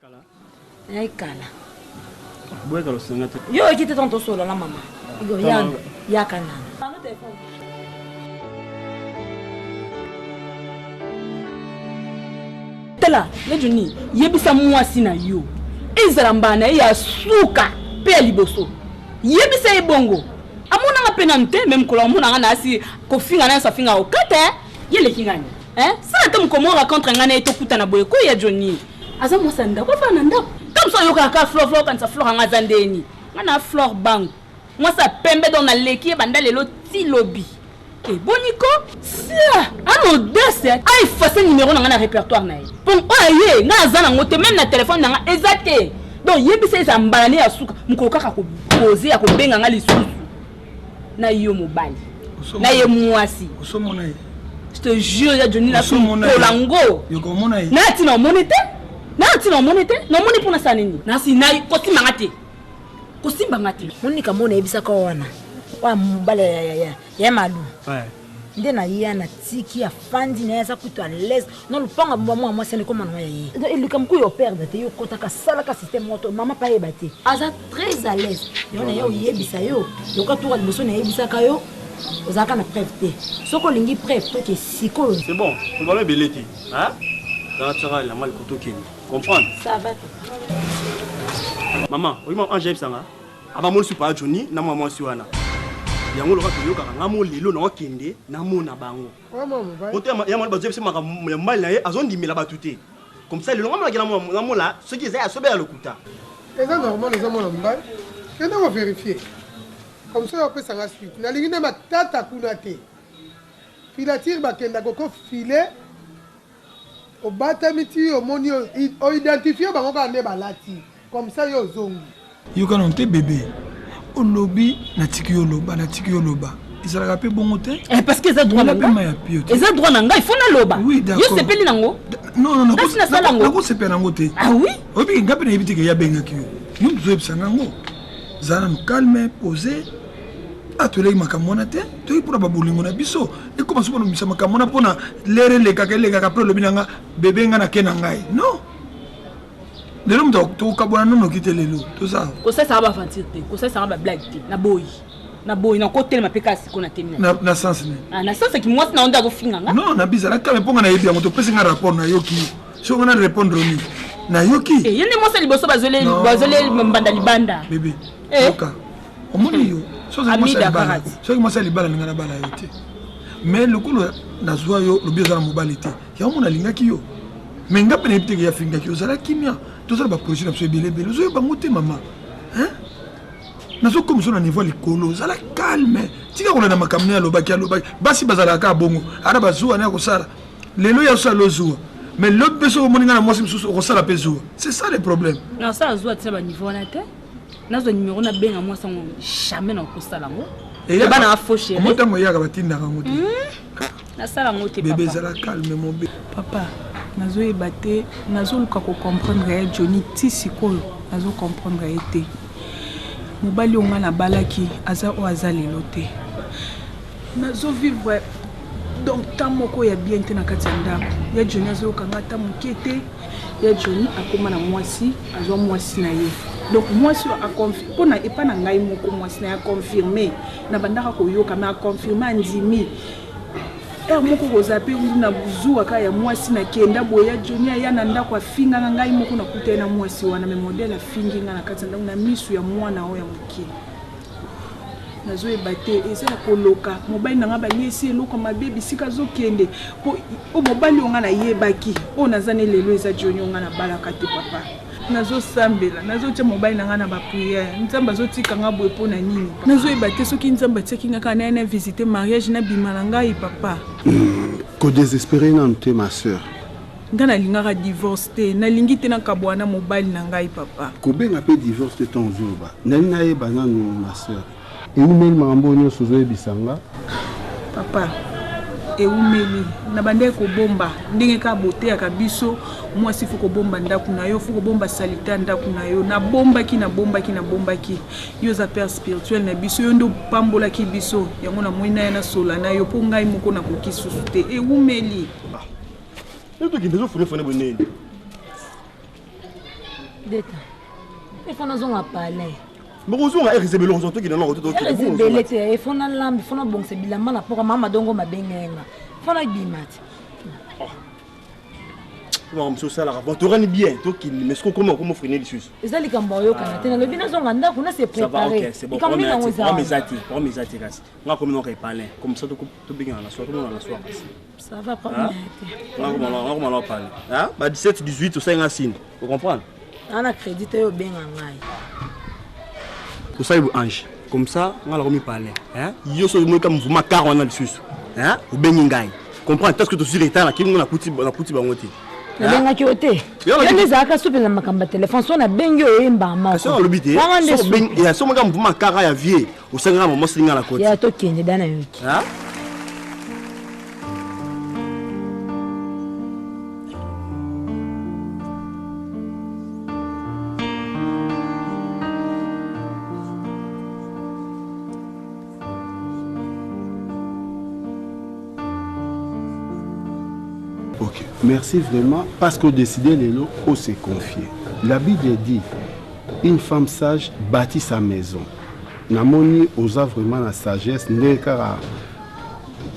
Kala. Yo, qui était ton solo, la maman. Ya kana. Tela, le Johnny, yebisa mwasi na yo. Ezarambana ya suka pe liboso. Yebisa ebongo. Amuna nga penante même ko amuna nga nasi ko finga na sa finga okate. Yele kingani. Ça ta mkomo raconte ngana etokuta na boye ko ya Johnny. Aza mwasanda ko fana ndako. Comme ça yoka ka fleur quand ça fleur nga zandeni. Ngana fleur bank. Moi ça pembe dans la leki banda lelo ti lobby. Et boniko, ça, un audace, ay fasse numéro dans le répertoire naï. Bon, aye, na zana ngote même na téléphone na exacté. Donc yebisa za mbalane ya suka, mukoka ka ko poser ya ko benga nga lisusu. Na yo mobile. Na ye mwasi. Osomona ye. Je te jure ya Johnny na kolango. Yo komona ye. Na ti na monete? Na ti na monete? Na moni pour na sanini. Na si na kosi mangate. Kosi mangate. Monika mona yebisa ko wana. Wa mbale ya malu. Ouais. Ndena yana tiki ya fandi na yasa kutu à l'aise. Non le panga moi c'est comme on yaye. Et le comme yo perdre te yo kota ka sala ka système moto maman pa yebate. Aza très à l'aise. Yo na yo yebisa yo. Yo ka tour liboso na yebisa ka yo. Ozaka na preuve te. Soko lingi preuve to ke siko. C'est bon, on va même beleti. Hein? Ça sera la mal koto keni. Comprendre? Ça va. Maman, oui maman Angèle sanga. Aba mo super Johnny na maman siwana. Yango loka toyoka ngamo lelo na okende na mona bango. Ote ya mwana bazo pese maka mbali na ye azondimela batute. Comme ça lelo ngamo na mola ce qui est à sobe ya lokuta. C'est normal les hommes mbali. Et on va vérifier. Comme ça on peut s'en suite. Na lingine matata kuna te. Filature bakenda koko filet. Au batamiti au moni au identifier bango ka ne balati. Comme ça yo zongi. Yo kanonte bébé. Au lobby na tiki yo loba na tiki yo loba. Ils rappellent bon hôtel. Parce que ça droit nanga. Et ça droit nanga, il faut na loba. Oui, d'accord. Yo sepeli nango. Non. Nango sepeli nango te. Ah oui? Obi ngapi na yebiti ke ya benga ki yo. Nous besoin de sango. Zana nous calme, poser. Atolé makamona te. To pour ba bolingo na biso. Et comment ça nous misama makamona pona lere le kakele ka pro lobi nanga bébé nga na kenangai. Non. Les hommes to kabona non quitter les lots. Tout ça. Ko ça va fantir te. Ko ça va blague te. Na boy na côté ma peka si kona temina. Na sens ne. Ah na sens ki moi na onda go finga nga. Non, na bizarre quand ponga na yebi ngoto pesa nga rapport na yoki. So ngana répondre ni. Na yoki. Eh yene moi ça liboso bazole mbanda libanda. Bébé. Oka. Omoni yo. So ça moi ça libala. So moi ça libala ngana bala yote. Mais le coup na zwa yo le bizarre mobilité. Ya mona linga ki yo. Mais nga pene biteke ya finga ki yo zala kimia. Tout ça va projet na belé zo ba ngote maman. Hein? Nazo comme ça na niveau likolo, zala calme. Tika ko na makamne ya lobaki basi bazala ka bongo. Ara bazuwa na ko sala. Lelo ya so lozuwa. Mais l'autre beso ko moninga na mwasi msusu ko sala pezuwa. C'est ça le problème. Non ça azuwa tsa ba niveau na te. Nazo numéro na benga mwasi ngo jamais na ko sala ngo. Et ba na faucher. Mota ngo ya ka batinda ka ngote. Na sala ngote papa. Bébé zala calme mon bébé. Papa, nazo ebate, nazo luka ko comprendre Johnny ti sikoyo, nazo comprendre ete. Mobali onga na balaki aza o aza lelo te. Nazo vivre donc tant moko ya bien te na kati ya ndako. Ya Johnny azo kanga ta mokete. Ya Johnny akoma na mwasi, azo mwasi na ye. Donc mwasi a confirmé pona epa na ngai moko mwasi na ya confirmer. Na bandaka ko yoka mais a confirmer ndimi. Moko kozape na buzu aka ya mwasi na kenda boya Johnny ya na ndako afinga ngai moko na kutena mwasi wana me modèle afingi na kati ndako na misu ya mwana oya mokie nazo ebate eza koloka mobali na ngaba yesi eloko mabebi sika zo kende po o mobali onga na yebaki o nazane lelo eza Johnny onga na balaka te papa nazo sambela nazo tia mobali na ngana ba prière nzamba zo tika nga boye pona nini nazo ebate soki nzamba tia kinga kana na visiter mariage na bimala ngai papa ko désespéré na nte ma sœur ngana lingaka divorce te na lingi te na kabwana mobali na ngai papa ko benga pe divorce te ton joba nani na ye bananu ma sœur et ou même mambo nyoso zo ebisanga papa eumeli na bande ko bomba ndenge ka bote ya kabiso mwasi fuko bomba ndaku na yo fuko bomba salita ndaku na yo na bomba ki yo za père spirituel na biso yo ndo pambola ki biso yango na moina ya na sola na yo po ngai moko na koki susute eumeli yo to kindezo fune bonene Deta. Il faut nous en parler. Mais vous avez réservé l'horizon qui est dans l'autre. Il faut nous lambe, il faut nous bon c'est bilan la pour maman dongo ma bengenga. Faut nous bimat. Non, monsieur ça la rapport. Tu rennes bien, toi qui mais ce comment freiner les choses. Et ça les camboyo kana tena le bina zonga nda kuna c'est préparé. Ça va OK, c'est bon. Pour mes atis kasi. On comme on parler. Comme ça tu bien la soirée, on la soirée. Ça va pas bien. On va parler. Hein? Bah 17 18 au 5 Assine. Vous comprenez? On a crédit yo bien ngai. Pour ça il ange. Comme ça, on va remis parler. Hein? Yo so moi comme vous ma car on a le sus. Hein? Ou ben ngai. Comprends? Est-ce que tu suis retard là qui on a pouti bangote. Lenga kiote. Yende zaka soupe na makamba téléphone so na bengi o yemba ma. So lobité. So ben ya so manga mvuma kara ya vie. O senga mo singa la côté. Ya to kende dana yoki. Hein? Ok, merci vraiment parce que décider les lots, on s'est confié. La Bible dit, une femme sage bâtit sa maison. Namoni osa vraiment la sagesse, nekara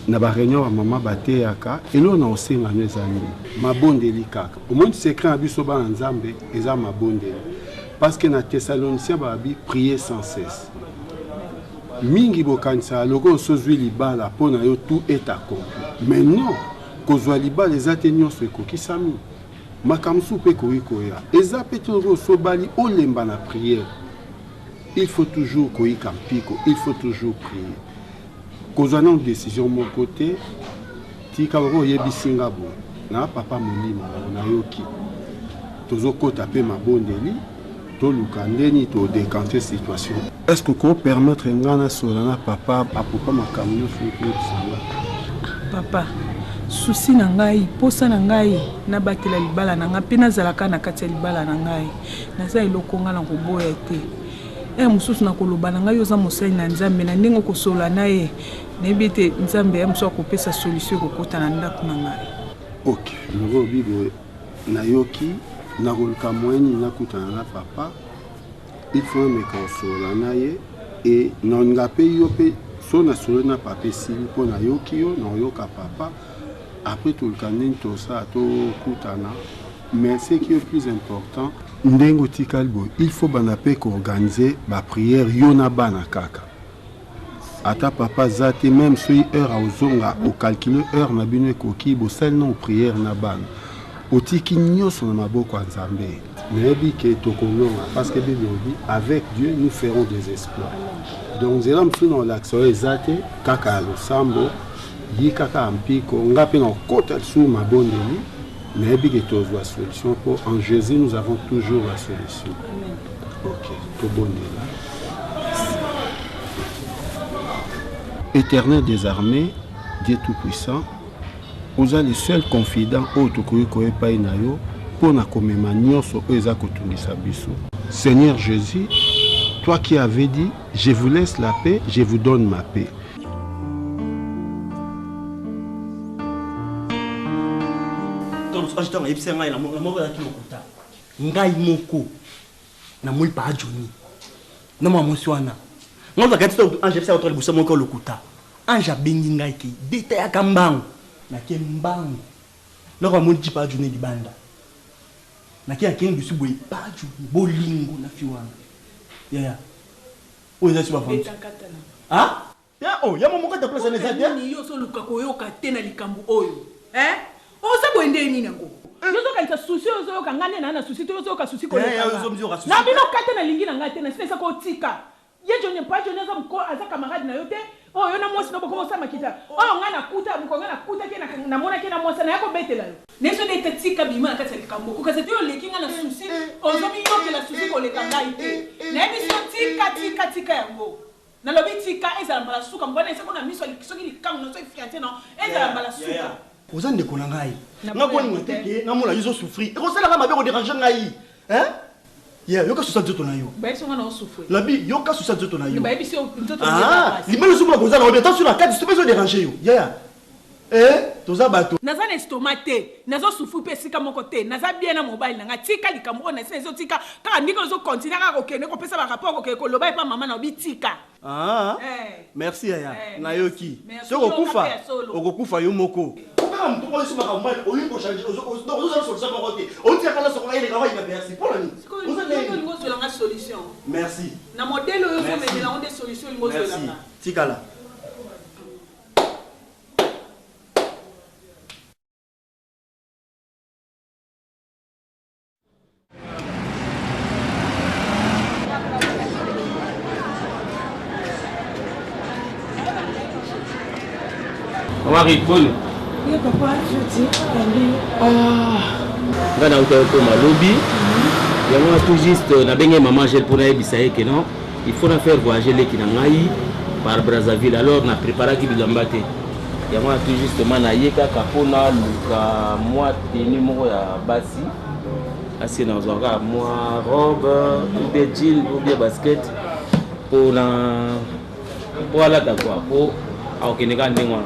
na ba réunion maman baté aka et là on a aussi mes amis. Ma bonne délicate. Au moins secret à biso ba nzambe, eza ma bonne parce que na Thessaloniciens ba bi prier sans cesse. Mingi bokanisa loko sozwi libala pona yo tout est accompli. Mais non. Kozwa libala ezate nyonso ekokisami makamsu pe koikoya eza pe toujours sobali olemba na prière. Il faut toujours koyika mpiko, il faut toujours prier. Kozwa na décision mon côté tika ro yebisinga bo na papa molima na yoki tozokota pe mabondeli toluka ndeni to décanter situation. Est-ce que ko permettre ngana solana papa apopa makamno fuku papa souci na ngai posa na ngai na batela libala na ngai pe nazalaka na kati ya libala na ngai naza eloko nga na koboya te mosusu na koloba na ngai oza mosali na nzambe na ndenge kosola na ye nayebi ete nzambe ya mosu akopesa solution ekokota na ndako na ngai. Ok loko bibo nayoki nakoluka moyeni nakutana na papa il faut meka osola na ye e naoninga pe yo pe so nasolo na papa esili mpo nayoki yo naoyoka papa. Après tout le canin, tout ça, tout coutana. Mais ce qui est le plus important, il faut organiser la prière yona bana kaka. Ata papa zate même si heure à ozonga au calculer heure na bino koki bo sel non prière na bana. Otiki nyoso na maboko nzambe. Nebi ke tokononga parce que Bible dit avec Dieu nous ferons des exploits. Donc zela msu na l'action ezate kaka lo sambo. Yikaka ampiko ngape na kota sous ma bonne nuit mais bi que tu vois solution pour en Jésus nous avons toujours la solution. Amen. OK, tout bon là. Éternel des armées, Dieu tout puissant, vous êtes le seul confident au tokoyo ko epai na yo pour na komema nyonso eza kotungisa biso. Seigneur Jésus, toi qui avais dit je vous laisse la paix, je vous donne ma paix. Ajitant yebisa ngai na moko ya kilokuta ngai moko na moi pa Johnny na mama moswana ngoza kati to anje pesa otole busa moko lokuta anja bengi ngai ki deta ya kambango na ke mbango loko mo ndi pa Johnny libanda na ke akengi bisu boy pa Johnny bolingo na fiwana ya oza siba fanti ah ya oh ya mama kata place na zadia ni yo so luka koyoka tena likambu oyo oza boende nini ngo yozo kanisa susi ozo kangane na susi to ozo ka susi ko na bino kate na lingi na ngate na sisa ko tika ye jonye pa jonye za mko aza camarade na yote oh yo na mosi no boko mosa makita oh ngana kuta mko ngana kuta ke na mona ke na mosa na yako betela yo neso de tetika bima kate likambo ko kase to lekinga na susi ozo mi yo ke la susi ko le kangai te na biso tika yango na lobi tika ezala mbala suka mbona esa kona miso soki likango no so fiante no ezala mbala suka. Vous en déconnez ngai. Na ko ni teke na mona yizo souffrir. Ko sala mabe ko déranger ngai. Hein? Yeah, yo ka susa nzoto na yo. Ba so ngana o souffrir. La bi yo ka susa nzoto na yo. Ba bi so nzoto na yo. Ah, libelo so mo ko zala o de temps sur la carte, c'est pas so déranger yo. Yeah. toza bato naza na estomac te nazo souffrir pe sika moko te naza bien na mobile nanga tika likambo na se ezotika kaka ndiko zo continuer kaka kokende kopesa ba rapport kokende koloba epa mama na obitika. Merci yaya nayoki soko okufa yo moko kaka mtu kwa sima ka mbali olimbo changer ozo solution moko te otia kana soko ile kawa ina merci pour la nuit ngo zo langa solution merci na modèle oyo zo metela on des solutions ngo zo langa tikala Marie, bonne. Oui, papa, je dis, nga na uta ko malobi. Ya moi tout juste na benga maman gel pour na ebisa que non. Il faut na faire voyager les kinangai par Brazzaville. Alors na préparer ki bilamba te. Ya moi tout juste mana yeka kapona luka moi tenu moko ya basi. Asi na zoka moi robe ou des jeans ou bien basket pour la voilà d'accord pour au Kenya ndengwa.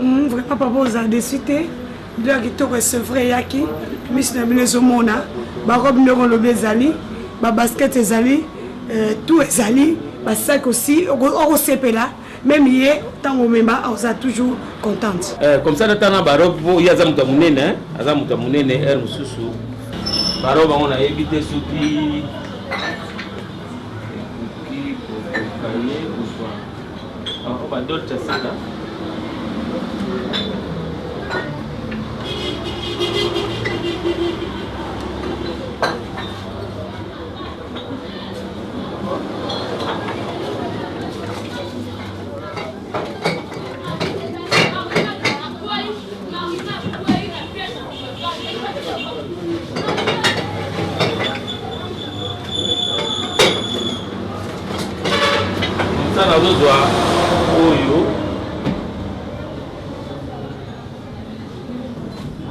Vraiment papa oza desité bien kitoko c'est vrai yaki miss na binezo mona ba robe ndeko lobe ezali ba basket ezali tout ezali ba sac aussi au sepela même hier tango memba oza toujours contente comme ça natana ba robe ya za muta munene aza muta munene mususu ba robe on a évité souki on va d'autres ça là. Ça na dozoa oyo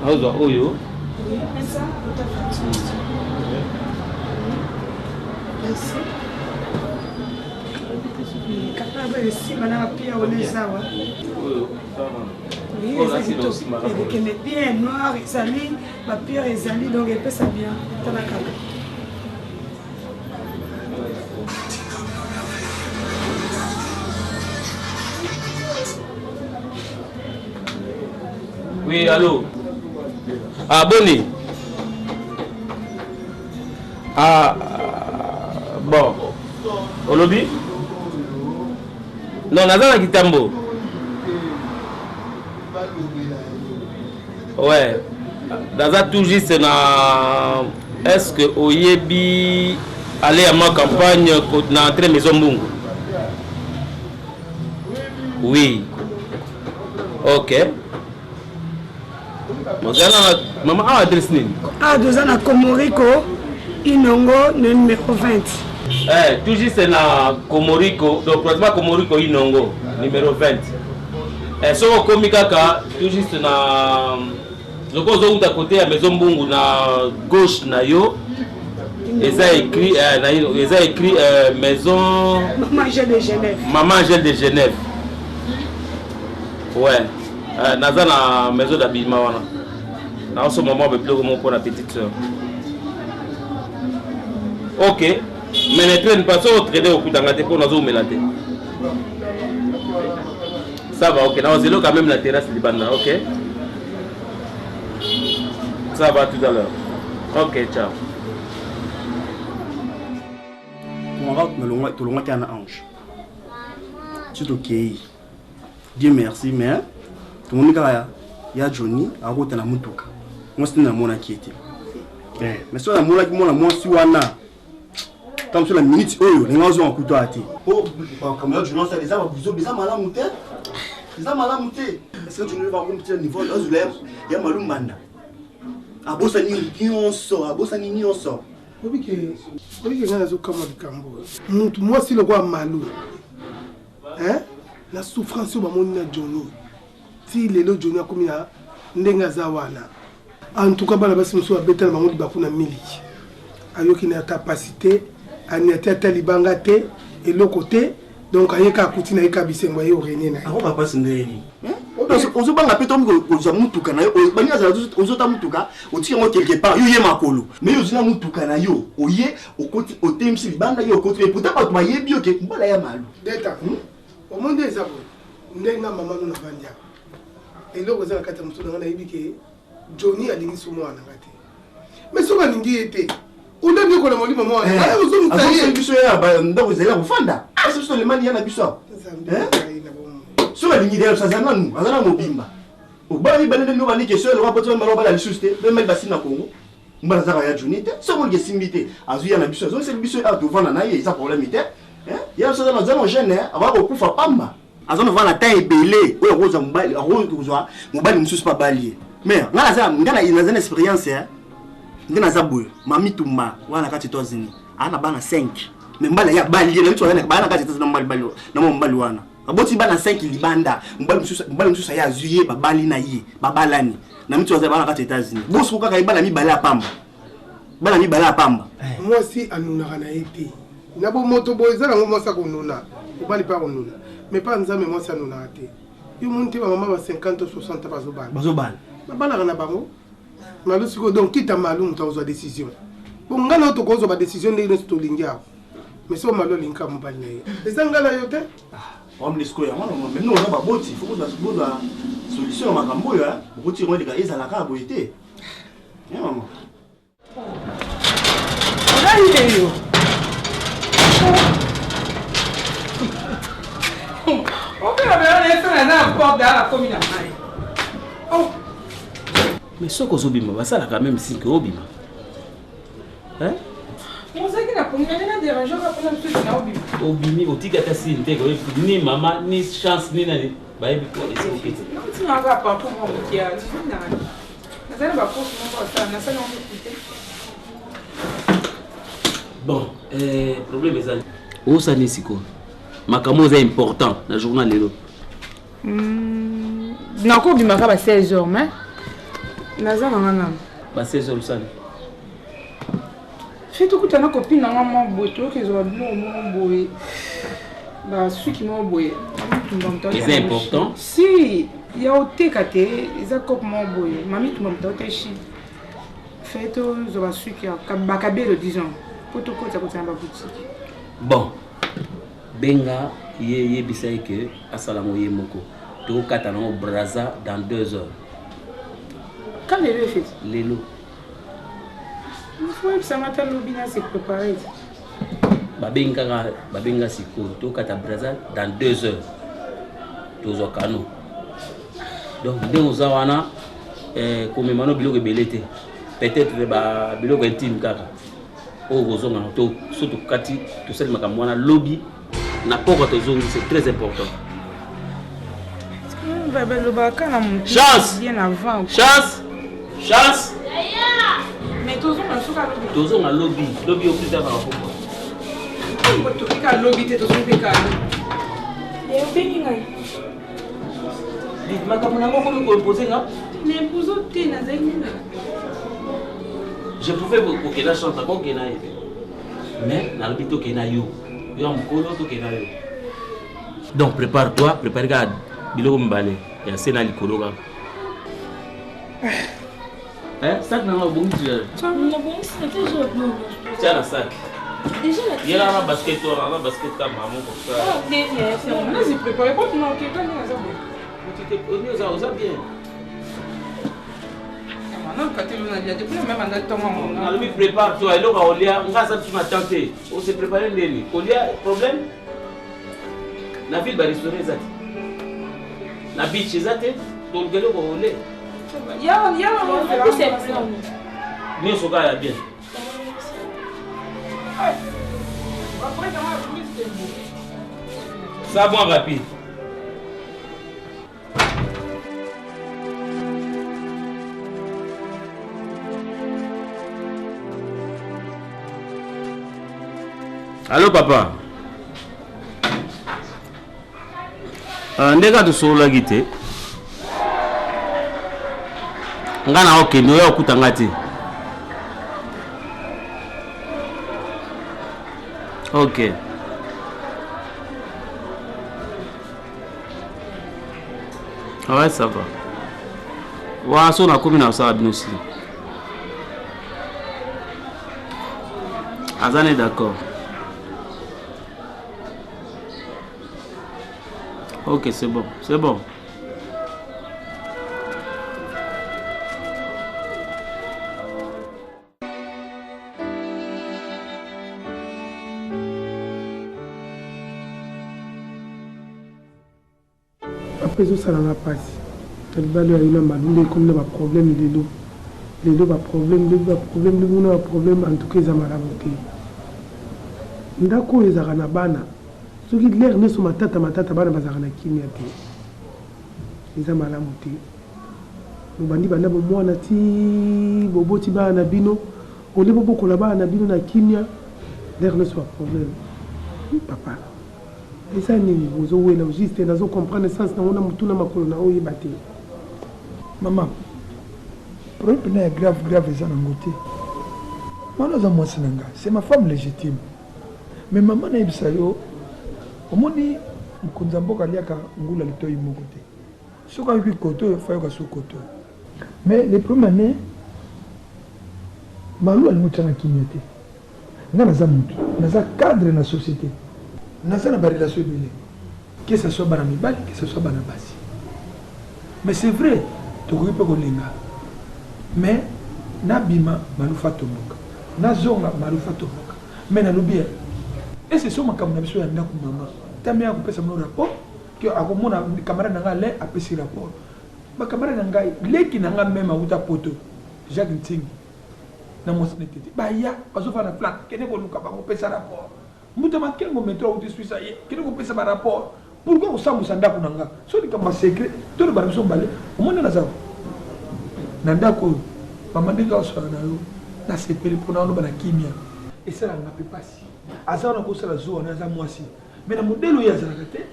Ozo oyo. bien noir ezali bapierre ezali donc epesa bien tala kaka. Oui, allô. Ah, Bonnie. Ah, bon. Au lobby? Non, Nazana Kitambo. Ouais. Daza tout juste na. Est-ce que Oyebi allait à ma campagne na entrer maison Mungu? Oui. Ok. Maman a adresse nini? Ah, deux ans à Komoriko, Inongo, numéro 20. Tout juste na Komoriko, donc pratiquement Komoriko Inongo, numéro 20. So komi kaka, tout juste na loko zo uta côté à maison Mbungu na gauche na yo. Eza écrit maison Maman Angèle de Genève. Maman Angèle de Genève. Ouais. Naza na maison d'habillement wana. En ce moment, je vais mon pour la petite soeur. Ok. Mais ne traîne pas ça au traîner au coup d'angate pour nous mélater. Ça va, ok. Nous allons quand même la terrasse du banda, ok. Ça va tout à l'heure. Ok, ciao. On va tout le monde qui a un ange. C'est ok. Dieu merci, mais tout le monde il y a Johnny, à côté de la Mutuka. Moi, c'est un mon qui était. Mais sur la moula qui m'a moi, si wana. Comme sur la minute, oh, les gens ont un couteau à terre. Oh, comme là, je lance les arbres, vous avez mal à monter. Les arbres mal à monter. Est-ce que tu ne vas pas monter au niveau de l'azulem? Il y a malou manda. A Bossani, on sort. A Bossani, on sort. Oui, que nous avons comme du Cambo. Moi, si le roi malou, hein, la souffrance au moment de Johnny. Si les lots Johnny a commis à Nengazawana. En tout cas, la base nous soit bétal maman du Bakuna Miliki. Ayoki na capacité, à n'être talibangate et l'autre côté, donc ayeka Koutina eka bisemboye au René. Ah, on va pas se ndéni. ozobanga pe tomi kozwa mutuka na yo bani azala ozota mutuka otika ngo quelque part yo ye makolo mais yo zina mutuka na yo oye okoti otemisi libanda yo okoti pourtant bato bayebi yo ke mbala ya malu deta omonde eza bo ndenga mama no na bandia eloko eza na kati ya mosu nanga nayebi ke Johnny alingi so mwana nga te mais soki alingi ye te odebi okola molimo mwana azosali biso ya ndako ezali ya kofanda asi biso lemani ya na biso awa soki alingi de azala nanu azala mobimba obala mibale nde nobani question eloko mpoti bamala obala lisusu te bemali basi na kongo mbala azaka ya Johnny te soki moliki esimbi te azwi ya na biso azongiseli biso awa tovanda na ye eza problème te ya biso aza na gene avaka kokufa pamba aza na vana ta ebele oyo akozwa mobali akozwa mobali mosusu mpa bali ye mais nga naza na expérience nde naza boye mami tumba wana kati États-Unis ana bana 5 mais mbala ya bali ye na biso bana kati États-Unis na mbali wana aboti bana 5 libanda mbali mosusu ya azwi ye babali na ye babalani na mito aza bana kati États-Unis bosi kaka ibala mibala pamba bana mibala apamba mwasi anunaka na ye te na bomoto boye eza nango mwasi akonuna obali mpe akonuna mais pas nzambe mwasi anunaka te yo moni te bamama ba 50 60 bazobala babalaka na bango malu sikoyo donc kita malu moto akozwa décision bon nga na yo tokozwa badécision ndenge nyonso tolingi awa mais so malu alingi ka mobali na ye eza nga na yo te omnisiko ya mwana meme oza baboti fo kozwa solution ya makambo oyo okoti yango eleka ezalaka ya boye te mama onaide yo opera beona na porte à la commune oh mais soko zobima basalaka même si que obima hein mozaki na commune na dérange ka pona msusu na obima obimi otikata si nteko ni mama ni chance ni nani bayebi ko esi okete non tu n'as pas pour moi qui a dit na nazali ba poste mon ça na ça non écouter bon problème ezali osani siko makambo eza important na journal lelo nakobimaka ba 16h mais naza nanga nano ba 16h osani fi tokutana copine nanga mwa boye toyokezwa biloko moko boye basuki moko boye eza important si ya oteka te eza cope moko boye mami tumba moto ote chi fe tozwa basuki bakabelo disons po tokota kotana baboutique bon benga yebisa ye ke asalango ye moko tokokata nango braza dans 2 heures quand lelo efeti lelo ifo yebisa mata lobi na se préparé babenga sikoyo tokokata braza dans 2 heures tozwa kano donc ndenge oza wana komemano biloko ebele te peut-être biloko intime kaka oyo kozongana to so tokati tosali makambo wana lobi na poko tozongi c'est très important chance mais tozonga lobi okutaka bakoko tokika lobi te tozongeka obengi ngai makambo nango komi koimpose nga naimposo te nazali je pouvais kokenda chance akokenda ye mais nalobi tokenda yo yo ya mokolo tokenda yo donc prépare-toi prépare kaka biloko mibale ya se na likolo kaka sac nanga obongi tia na sac yela na basket wana na basket ka mamo oza bien alobi prépare-toi eloko aolia nga aza biso na temps te ose prépare ndeni kolia problème na ville barestaurant eza te na beach eza te toluka eloko ole nyonso kaka ya bien ça bon rapide Allô papa ndeka tosololaki te nga na okende oyo okutanga te ok Ouais, ça va. Ouais, si on a commis dans ça, aussi. Azan est d'accord. Ok, c'est bon, c'est bon. Après ça n'a pas passé. Il y a un problème, en tout cas, ils ont mal ndako ezaka na bana soki l'air ne so matata bana bazaka na kimia te eza malamu te mobandi banda bomwana ti boboti bana na bino ole bobokola bana na bino na kimia l'air ne soit problème papa eza nini bozowela juste nazo comprendre sens na ngona mutuna makolo na oyeba te maman problème est grave eza na ngote mwana za mwasi nanga c'est ma femme légitime. Mais maman na yebisa yo omoni mkonza mboka liaka ngula litoyi moko te soka yoki koto fa yoka so koto mais le problème est malu alingo tana kimia te nga naza mutu naza cadre na société naza na ba relation ebele que ce soit bana mibali que ce soit bana basi mais c'est vrai tokoki mpe kolenga mais nabima malufa tomboka nazonga malufa tomboka mais nalobi et c'est ça ma camarade sur yanda ku mama tamé a kopesa mon rapport que akomona camarade nanga le apesi rapport ma camarade nanga leki nanga même auta poto Jacques Ntingi na mo snete ba ya bazofa na plan kene ko luka ba kopesa rapport muta makengo metro auti suisse ye kene ko pesa ba rapport pourquoi osamu sanda ku nanga so dika ma secret to le barabiso mbale omona na za nanda ko mama ndika so na yo na sepeli pona no bana kimia et ça nga pe passer azana ko sala zo na za mwasi mais na modelo ya zala te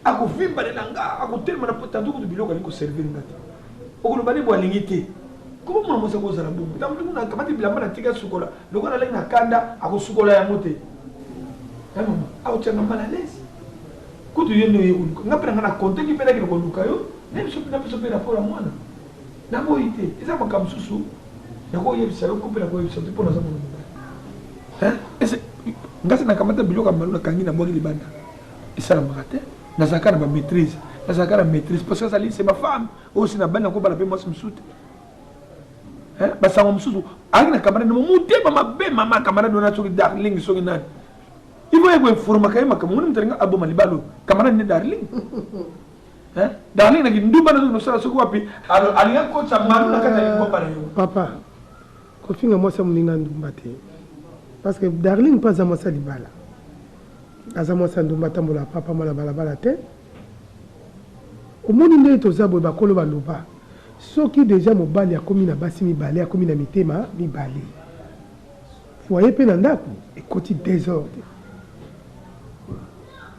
ako vimba de langa ako telma na potando ko biloko ni ko servir ngati okolo bani bo alingite ko mo mo sa ko zala bombe tamu na kamati bilamba na tika sukola loko na lenga kanda ako sukola ya mote mama au tanga mala lesi ko tu yendo ye ko ngapena ngana konte ki pela ki ko luka yo nem so pela pour mwana na bo ite eza makamsusu na ko yebisa ko pela ko yebisa pour na za mo est ngasi nakamata biloko malu na kangi na mboki libanda isala makate nazaka na ba maîtrise parce que ça c'est ma femme aussi na bana ko bala pe moi msute ba sa msusu aki na camarade no muté mama camarade na soki darling soki nani il faut yego informa kay makamu ni mtenga abo malibalo camarade ni darling darling na kindumba na no sala soki wapi alinga ko cha malu na kata ngomba na yo papa ko finga moi sa muninga ndumba te parce que darling pas à moi ça libala azamo sa ndumba tambola papa mala balabala te au monde nde tozabo ba kolo baloba soki déjà mobali akomi na basi mibale akomi na mitema mibale foyer pe na ndako ekoti désordre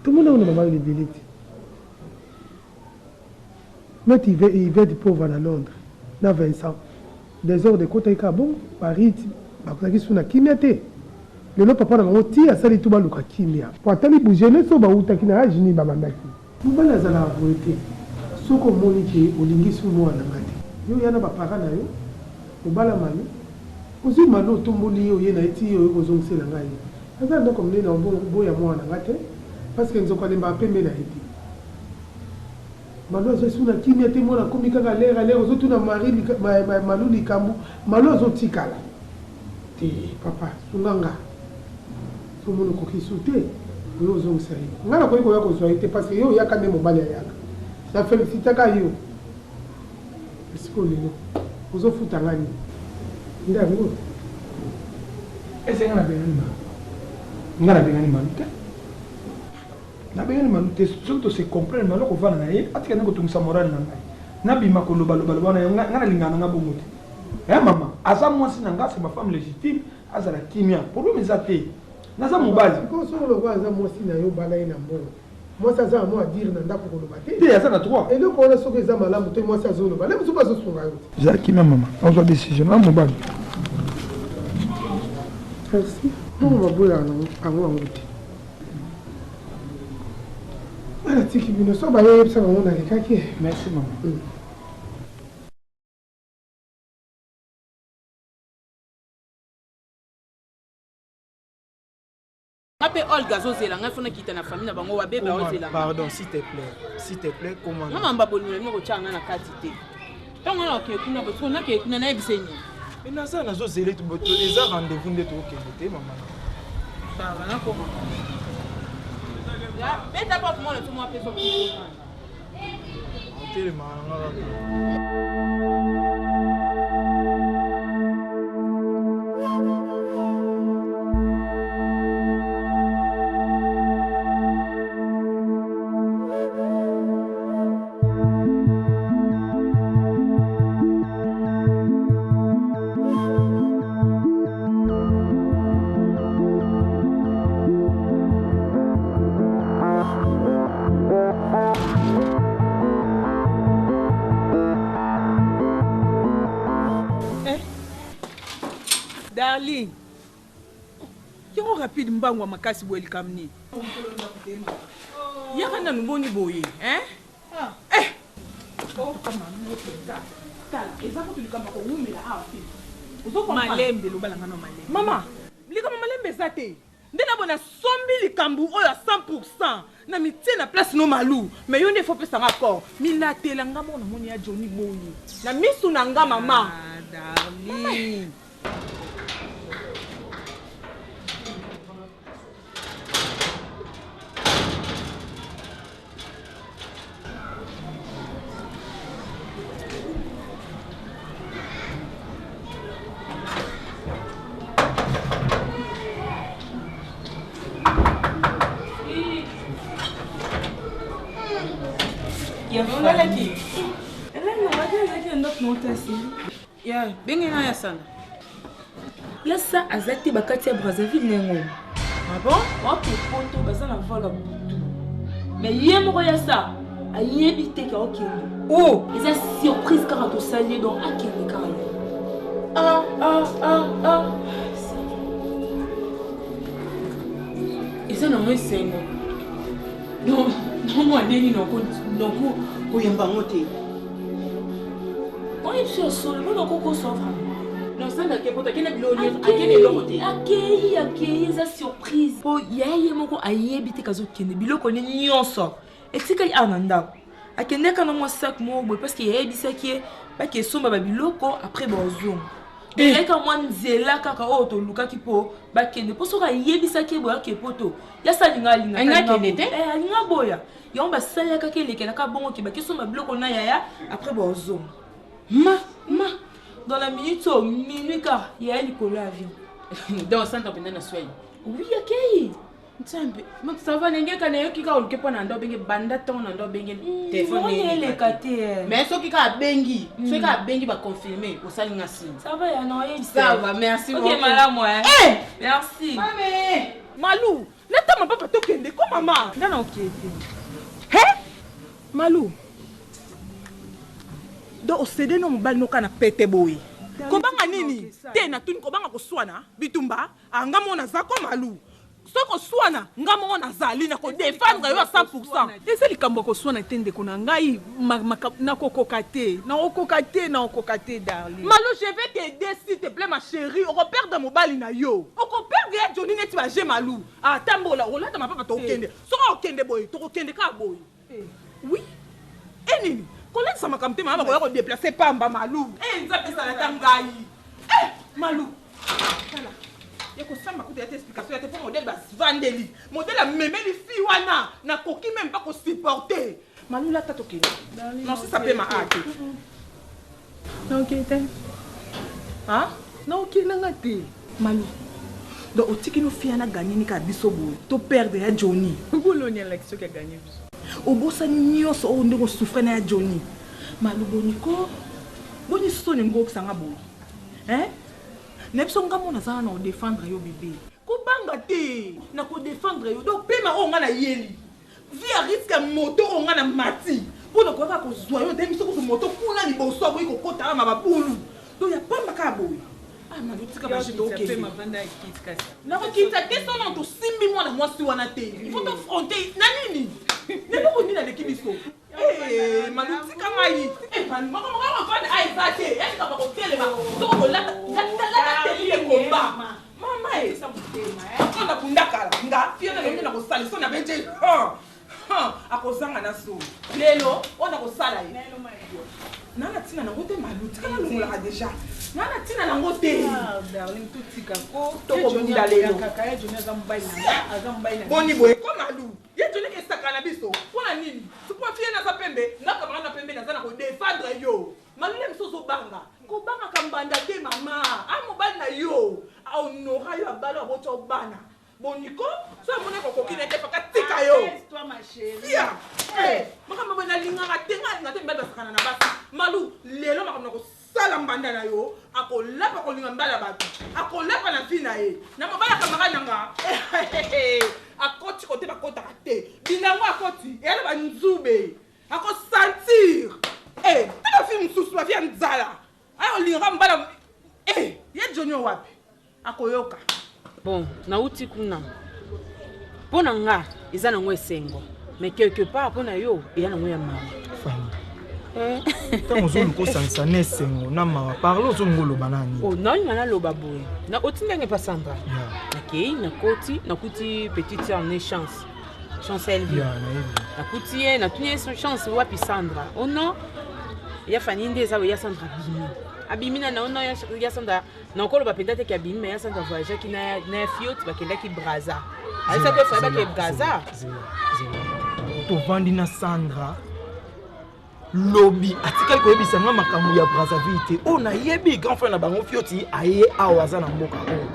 tout le monde a maman les billets mais il va de pauvre à Londres na Vincent désordre côté Kabon Paris bakaki suna kimete le papa na moti asali tuba luka kimia patali bujene so ba utaki na ajini ba mandaki mubala zala voité soko moni ki olingi suno na ngati yo yana ba para na yo mubala mani ozi mano tomboli yo yena eti yo kozongse la ngai aza ndako mnene ombo ya mwana ngate parce que nzoka lemba pembe na eti malo zo suna kimia te mona komika ka lera lero zo tuna mari maluli kambu malo zo tikala te papa sunanga somono koki sute yo zo sai ngala ko yako zo ite parce que yo yaka ne mobali yaka na félicité ka yo esiko lelo ozo futa ngani ndabo ese ngala bengani maluka na bengani maluka surtout se comprendre maloko vana na ye atika ngo tungisa moral na ngai na bima ko loba na ngala lingana ngabo muti mama aza mwasi na ngasa ma femme légitime azala kimia problème ezate naza mobali ko so lo aza mwasi na yo bala ina mbona mwasi aza mo adire na ndako ko loba te aza na droit et donc on a soki eza malamu te mwasi azo loba le musuba zo sunga yo za kimia mama on décision na mobali merci pour ma boula no ango angote natiki bino so bayebisa bango nalekaki. Merci maman. Olga zozela ngai fona kita na famille na bango wa bébé ozela. Pardon, s'il te plaît, comment? Maman mbabonile moko changa na kati te. Tonga na ke kuna boso na ke kuna na ebisenyi. Et na ça na zozela tu boto les rendez-vous ndeto okende maman. Ça va na comment? Ya, beta pas moi le tout moi peso. Tele manga. Darling, yoko rapide mbangwa makasi boeli kamni. Yaka na nuboni boye, hein? Malembe lobalanga no malembe. Mama, likama malembe zate. Ndena bona sombi likambu oyo 100% na mitie na place no malu. Mais yonde faut pesa encore. Milatela ngamo na moni ya Johnny boye. Na misu na nga mama. Darling. Yasa azati bakati ya Brazzaville nengo. Ah bon? Ok, poto baza na vola butu. Mais yemoko yasa ayebi te ka okende. Oh, eza surprise car to salier donc akende kala. Eza na moi sengo. Non, moi neni noko koyamba ngote. On est sur solo, moi noko sofra. Non, ça n'a pas été une surprise. Oh, yaya moko ayebite kazo kende biloko ne nyonso. Etika ananda. Akende kana mo sac mo parce que yebisa ki ba ke somba ba biloko après bozo. Et quand moi nzela kaka o to luka ki po ba kende poso ka yebisa ki bo ke poto. Ya salinga linga. Nga kende te? Linga boya. Yomba sala ka ke lekela ka bongo ki ba ke somba biloko na yaya après bozo. Ma dans la minute au minuit car il y a l'avion. Dans le centre de soin. Oui, ok. Ça va n'engue quand il y a qui peut n'ando bengi banda ton n'ando bengi téléphone. Mais ceux qui a bengi, ceux qui a bengi va confirmer au salle ngasi. Ça va ya non ça va merci beaucoup. Ok madame moi. Merci. Maman. Malou, laisse ma papa te kende comme maman. Non ok. Hein? Malou. Donc cédé no mobile no kana pete boy. Kobanga nini? Te na tuni kobanga ko swana bitumba anga mona za ko malu. Soko swana nga mona zali na ko défendre yo 100%. Ese likambo ko swana tende ko na ngai na kokokate. Na okokate darling. Malu je vais t'aider s'il te plaît ma chérie. On repère de mobile na yo. On repère de Johnny neti ba je malu. Ah tambola on lata ma papa to kende. Soko okende boy, to kende ka boy. Oui. Et nini? Collègue ça m'a campé maman va déplacer pamba Malou. Nzapi ça la tangai. Malou. Voilà. Yako samba ko des explications ya te pour modèle bas vandeli. Modèle a même les filles wana na koki même pas ko supporter. Malou la tata okende. Non si ça peut ma hâte. Non OK te. Hein? Non OK nanga te. Malou. Donc otiki no fia na gagner ni ka biso boy. To perdre ya Johnny. Bolonia l'élection qui a gagné biso. Obosa nyonso o ndeko souffre na Johnny. Maluboniko boni soni ngoko sanga bo. Hein? Nepso ngamo na sana na défendre yo bébé. Ko banga te na ko défendre yo. Donc pema o nga na yeli. Via risque moto o nga na mati. Pour ko ka ko zwa yo demi so ko moto kuna ni boso bo ko kota ma babulu. Donc ya pamba ka boy. Ah malutika ba jito OK. Na ko kita te sona to simbi moi na moi si wana te. Il faut t'affronter na nini? N'est-ce pas une équipe biso. Eh, Malou, c'est quand même. Eh, Malou, comment on va faire ça? Est-ce qu'on va compter les mains? Donc là, le combat. Maman, ça me fait mal. On a kundaka, nga, fiona le na ko sala, so na benje. Akozanga na so. Lelo, on a ko sala yi. Nana tina na ngote Malou, tika na longola déjà. Nana tina na ngote. Ah, darling, tout tika ko. To ko bunda lelo. Kaka ya Johnny azambaina. Boni boy, ko Malou. Ye Johnny ke sakana biso. Pona nini? Supo fie na za pembe, na ka na pembe na za na ko défendre yo. Malou le msoso banga. Ko banga kambanda te mama. A mobile na yo. A honora yo abalo aboto bana. Boniko, so mone ko kokine te pakatika yo. Toi ma chérie. Ya. Eh, maka mama na linga tenga na te mbaba sakana na basi. Malou, lelo maka na ko sala mbanda na yo. Ako lapa ko linga mbala batu. Ako lapa na fina ye. Na mabala kamara nanga. Akoti kote bakota te. Binango akoti, ele ba nzube. Ako sentir. Eh, ta fi msusu afia nzala. Ayo linga mbala. Eh, ye Johnny wapi? Ako yoka. Bon, nauti kuna. Pona nga, iza na ngwe sengo. Mais quelque part pona yo, iya na ngwe ya mama. Fani. Tango zo luko sansa ne sengo na mama. Parlo zo ngolo banani. Oh, non ngana loba boy. Na otinga nge pa Sandra. OK, na koti, na kuti petite sœur ne chance. Chance elle vit. Na kuti na tunie son chance wapi Sandra. Oh non. Ya Fani ndeza ya Sandra bimi. Abimina na ono ya Sandra. Na kolo ba pendate ki abimi ya Sandra voyage ki na fiot ba kenda ki Braza. Alisa ko fa ba ki Braza. To vandi na Sandra. Lobby atikali ko yebisa nga makambo ya Brazzaville te. On a yebi grand frère na bango fioti aye awaza na mboka o.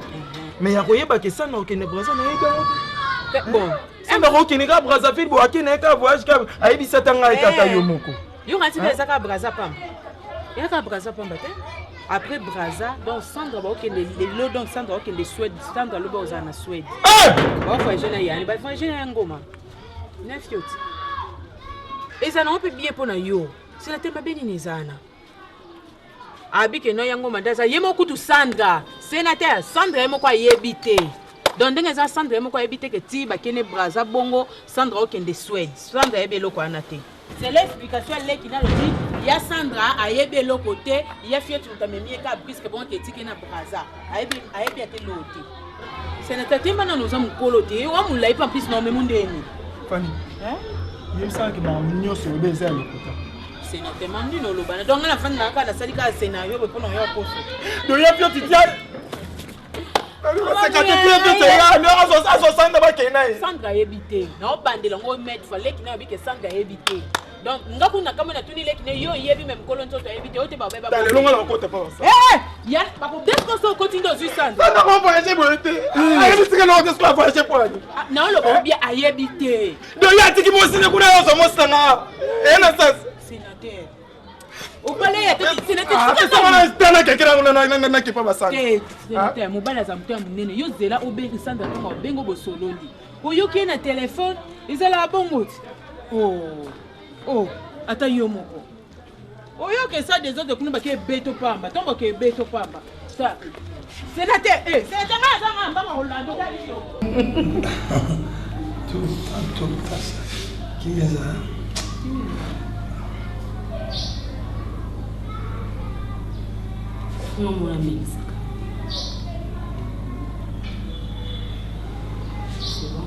Mais ya ko yeba ke Sandra okene Braza na yeba. Bon, Sandra okene ka Brazzaville bo akene ka voyage ka ayebisa tanga etata yo moko. Yo ngati beza ka Braza pamba. Ya ka Braza pamba te. Après Braza, donc Sandra va okende les lots donc Sandra okende Suède, Sandra lo ba ozana Suède. Ba voyage na yani, ba voyage na ngoma. Na fioti. Ezana ope bien pona yo. C'est la tema beni nizana. Abike no yango mandaza yemo kutu Sandra. Sénateur Sandra yemo kwa yebite. Donc ndenge za Sandra yemo kwa yebite ke ti ba kene Braza bongo Sandra okende Suède. Sandra yebelo kwa anate. C'est l'explication là qui n'a le dit. Il y a Sandra a yebelo côté, il y a fiatu tamemie ka puisque bon ke ti kena Braza. Ayebi ate lote. Sénateur tema na nous am kolote. Wa mulai pa plus no memundeni. Fani. Il me semble que mon sur le baiser à l'écoute. C'est notamment dit non le ban. Donc la fin de la carte, ça dit qu'un scénario pour nous y a posé. Donc il y a plus de tiens. C'est quand tu es non à 60 d'abord qu'il n'a. Sandra habité. Non bande longo mettre fallait qu'il n'a habité Sandra habité. Donc ngakuna kama na tuni leki ne yo yebi même kolonto to habité ote ba ba. Dans le long là on compte pas ça. Eh, ya ba ko dès qu'on se continue dans Sandra. Ça n'a pas voyagé pour été. Aye c'est que l'on doit voyager pour aller. Non le bien habité. Donc il y a qui mo sine kuna yo so mo sanga. Et na ça. Sénateur. Au palais ya tete sénateur. Ah, c'est ça tana quelqu'un na qui pas basanga. Sénateur mobala za mtu munene yo zela obengi Sandra ko bengo bo sololi. Oyo ki na téléphone, ezala bongo. Oh, ata yo moko. Oyo ke ça des autres kuna ba ke beto pamba. Tongo ke beto pamba. Ça. Sénateur, sénateur nga nga ba Rolando dali yo. Tout ça. Qui est ça? Non, mon ami. C'est bon.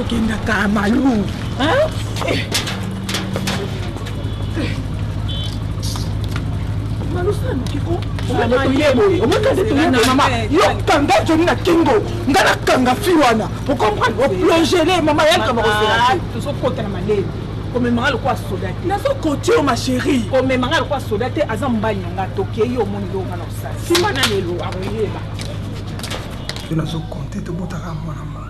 Kenda ka Malou. Hein? Malou ça nous kiko. Maman, yo kanga Johnny na kingo. Ngana kanga fiwana. Vous comprenez? Vous plongez les maman elle comme ça. Tout ça côté na malé. Comme maman quoi soda. Na so côté ma chérie. Comme maman quoi soda te azamba nyanga toke yo mon lo ngana ça. Si mana lelo aroyeba. Je na so compter te botaka mwana moko.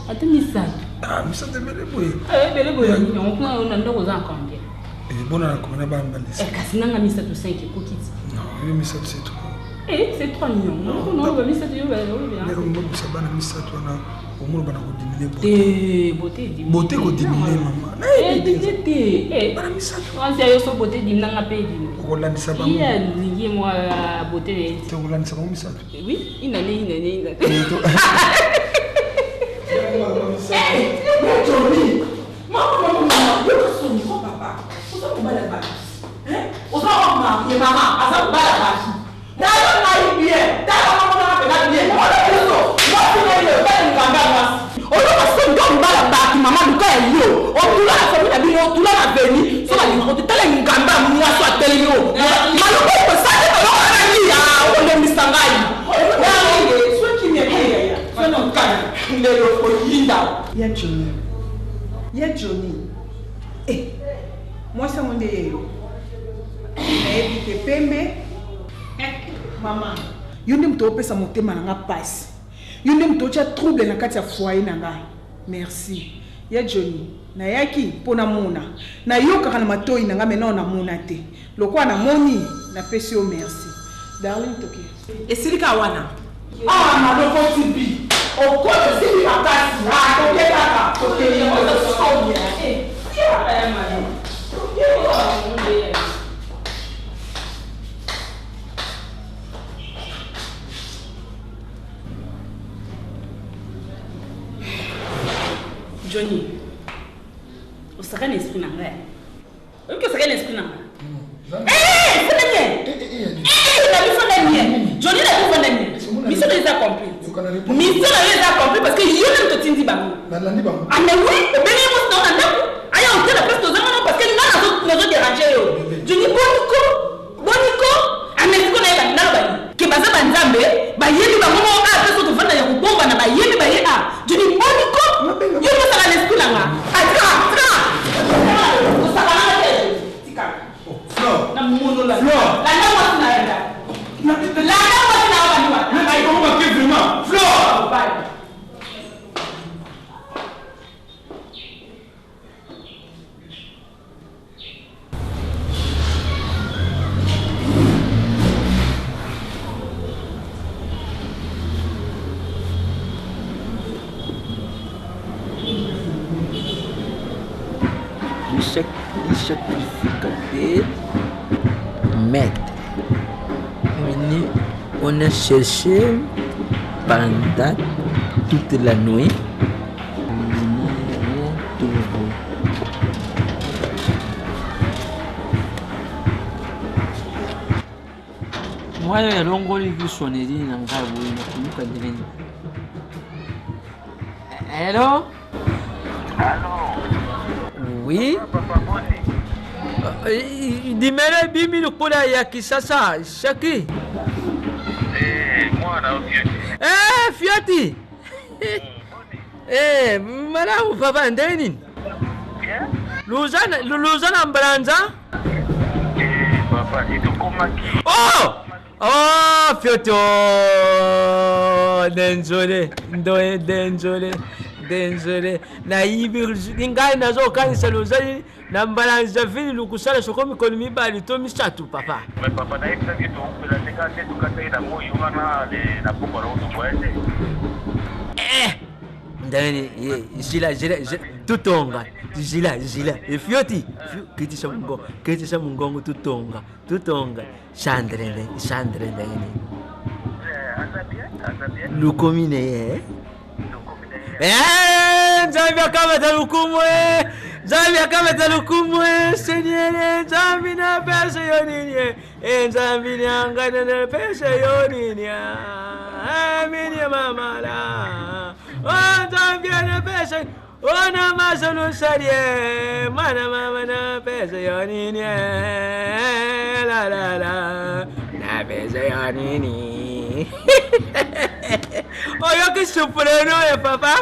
Ati misatu. Ah, misatu bele boy. Bele boy. On a ndoko za combien? bon na kona ba mbalisa. Kasi nanga misa to 5 kokiti. Non, yo misa c'est trop. C'est 3 millions. Non, ba misa to yo ba bien. Mais comme ça bana misa to na au moins bana ko diminuer beauté. Beauté ko diminuer maman. Bana misa to. On sait yo so beauté dimnanga pe dim. Ko landisa ba. Il a lié moi beauté. Tu ko landisa ba misa to. Oui, il a né. Ya Johnny. Moi c'est mon déyo. Ke pembe. Maman. Yonde mtope sa motema nanga passe. Yonde mtocha trouble na kati ya foyer nanga. Merci. Ya Johnny. Na yaki pona mona. Na yoka na matoi nanga mena na mona te. Lokwa na moni na pesi o merci. Darling toki. Esilika wana. Na loko tibi. Okote sisi makasi. Toke kaka. Toke yo. Johnny, o saka l'esprit nanga. O que saka l'esprit nanga? C'est la mienne. Johnny n'a pas fait la mienne. Mission les a compris. Mission les a compris parce que yo même te tindi bango. Ah mais oui, ben moi non anda. Aya on te la place aux amants parce que nous nous déranger yo. Johnny boniko. Ah mais ce qu'on a là bani. Que baza banzambe, ba yeli bango a peso to fanda ya kubomba na ba yeli ba ye a. Johnny boniko. Yo mo saka l'esprit nanga. Atra. O saka nanga te. Tika. Flor. Na mundo la. Flor. La na wa na enda. La na wa na wa ni wa. Na iko ko ke vraiment. Flor. Bye. Sacrificateur maître. On a cherché pendant toute la nuit. Moi, je l'ongoli qui sonnerie dans la voie. Allô? Oui? Dimele bimi lukula ya kisasa shaki. Mwana Fioti. Fioti. Mara papa ndeni. Luzana mbranza? Papa itukomaki. Oh, Fioti. Désolé. Naïbi ngai nazo kanisa luzani na mbalanza vili lukusala sokomi konomi bali to misatu papa. Mais papa na ipsa ki to pela teka te tukate na moyo wana le na pokora uto kwete. Ndani jila tutonga. Jila. Fioti. Kiti mungongo tutonga. Chandre ndani. Lukomine Nzambi akamata lukumu Seigneur Nzambi na pesa yonini Nzambi nyangana na pesa yonini Amini mama la Nzambi na pesa Ona masalo sarie Mana mama na pesa yonini La Na pesa yonini Oyo que supreno papa.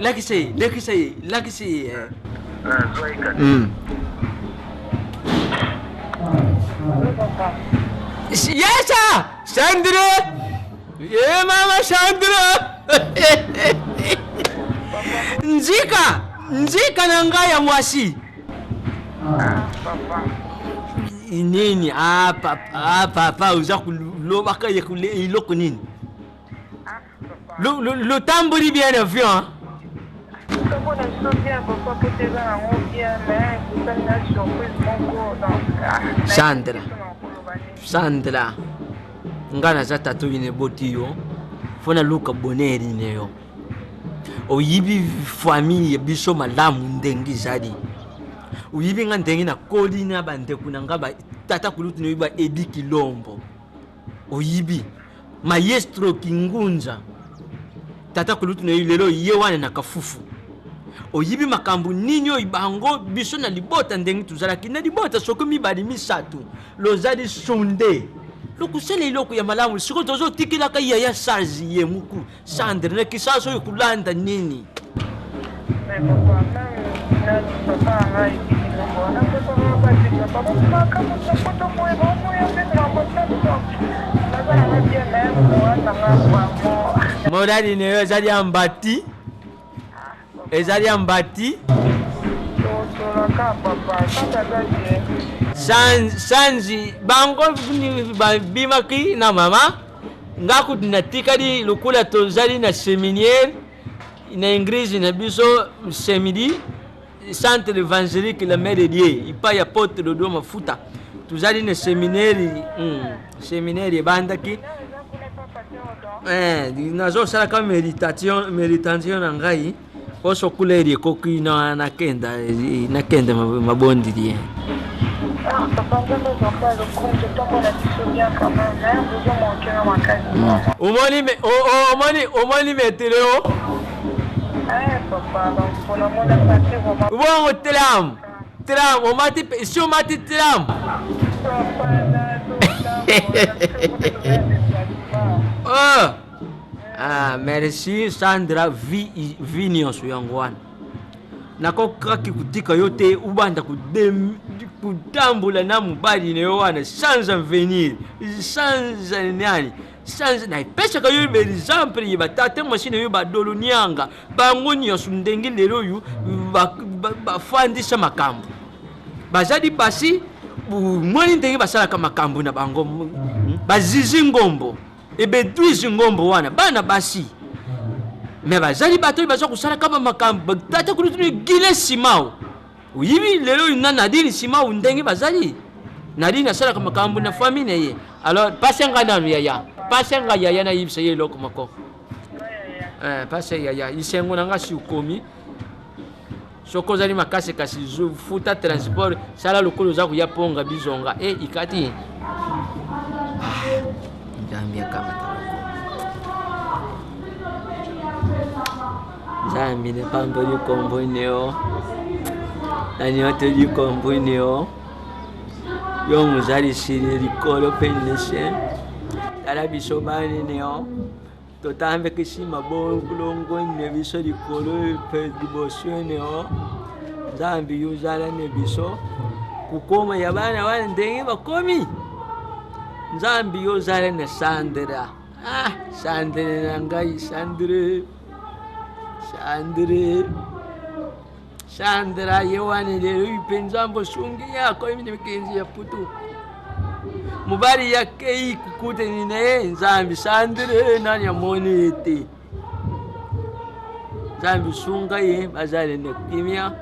Like you say. Yes, Sandra. Yeah, mama Sandra. Nzika. nzika na ngai ya mwasi nini papa uza kulobaka iloko nini lotamboli bien avion Sandra nga naza tata oyo neboti yo fo naluka bonheur ine yo oyibi famille biso malamu ndenge ezali oyibi nga ndenge nakoli na bandeko na nga tata kulutu noyiba Edi Kilombo oyibi maestro Kingunza tata kulutu noyi lelo ye wana na kafufu oyibi makambo nini oyo bango biso na libota ndenge tuzalaki na libota soko mibali misatu lozali sonde lokusala iloko ya malamu siko tozotikilaka yaya charge ye muku Sandra na kisaso oyo kulanda nini morali neyo ezali ambati sanzi bango bimaki na mama ngaku natikali lukula tozali na séminaire na église na biso samedi centre évangélique la mère de Dieu ipa ya porte de mafuta tozali na séminaire ebandaki nazo sala ka méditation na ngai poso kuleri ekoki nakenda mabondili omoni meteleo bongo telam omati si omati telam merci Sandra vi nyonso yango wana nakokaki kutika yo te ubanda kutambola na mobali na yo wana sans avenir sans nani sans na pesaka yo exemple ye batata mwasi na yo badolo nyanga bango nyonso ndenge lelo oyo bafandisa makambo bazali basi mwani ndenge basalaka makambo na bango bazizi ngombo ebedwizi ngombo wana bana basi me bazali bato baza kusala kama makambo tata kulutuni gile simao uyibi lelo ina nadini simao ndenge bazali nadini asala kama makambo na famille ye alors pasenga nanu yaya pasenga yaya na yibse ye loko mako pase yaya isengo nanga si ukomi soko zali makase kasi zu futa transport sala lokolo za kuya ponga bizonga ikati Zambia kama Zambia ne pambo di kombo neo nani ote di kombo neo yo muzali siri likolo penlese ala biso bani neo totambe kishima bongo ne biso likolo pe dibosio neo Zambia yuzala ne biso kukoma yabana wana ndenge bakomi Nzambi yo zale na Sandra Sandra na ngai Sandra yewane lero ipenzambo sungi yako imi mikenzi ya putu mubari yake ikukute nine Nzambi Sandra nani amoni ete Nzambi sunga ye bazale na kimia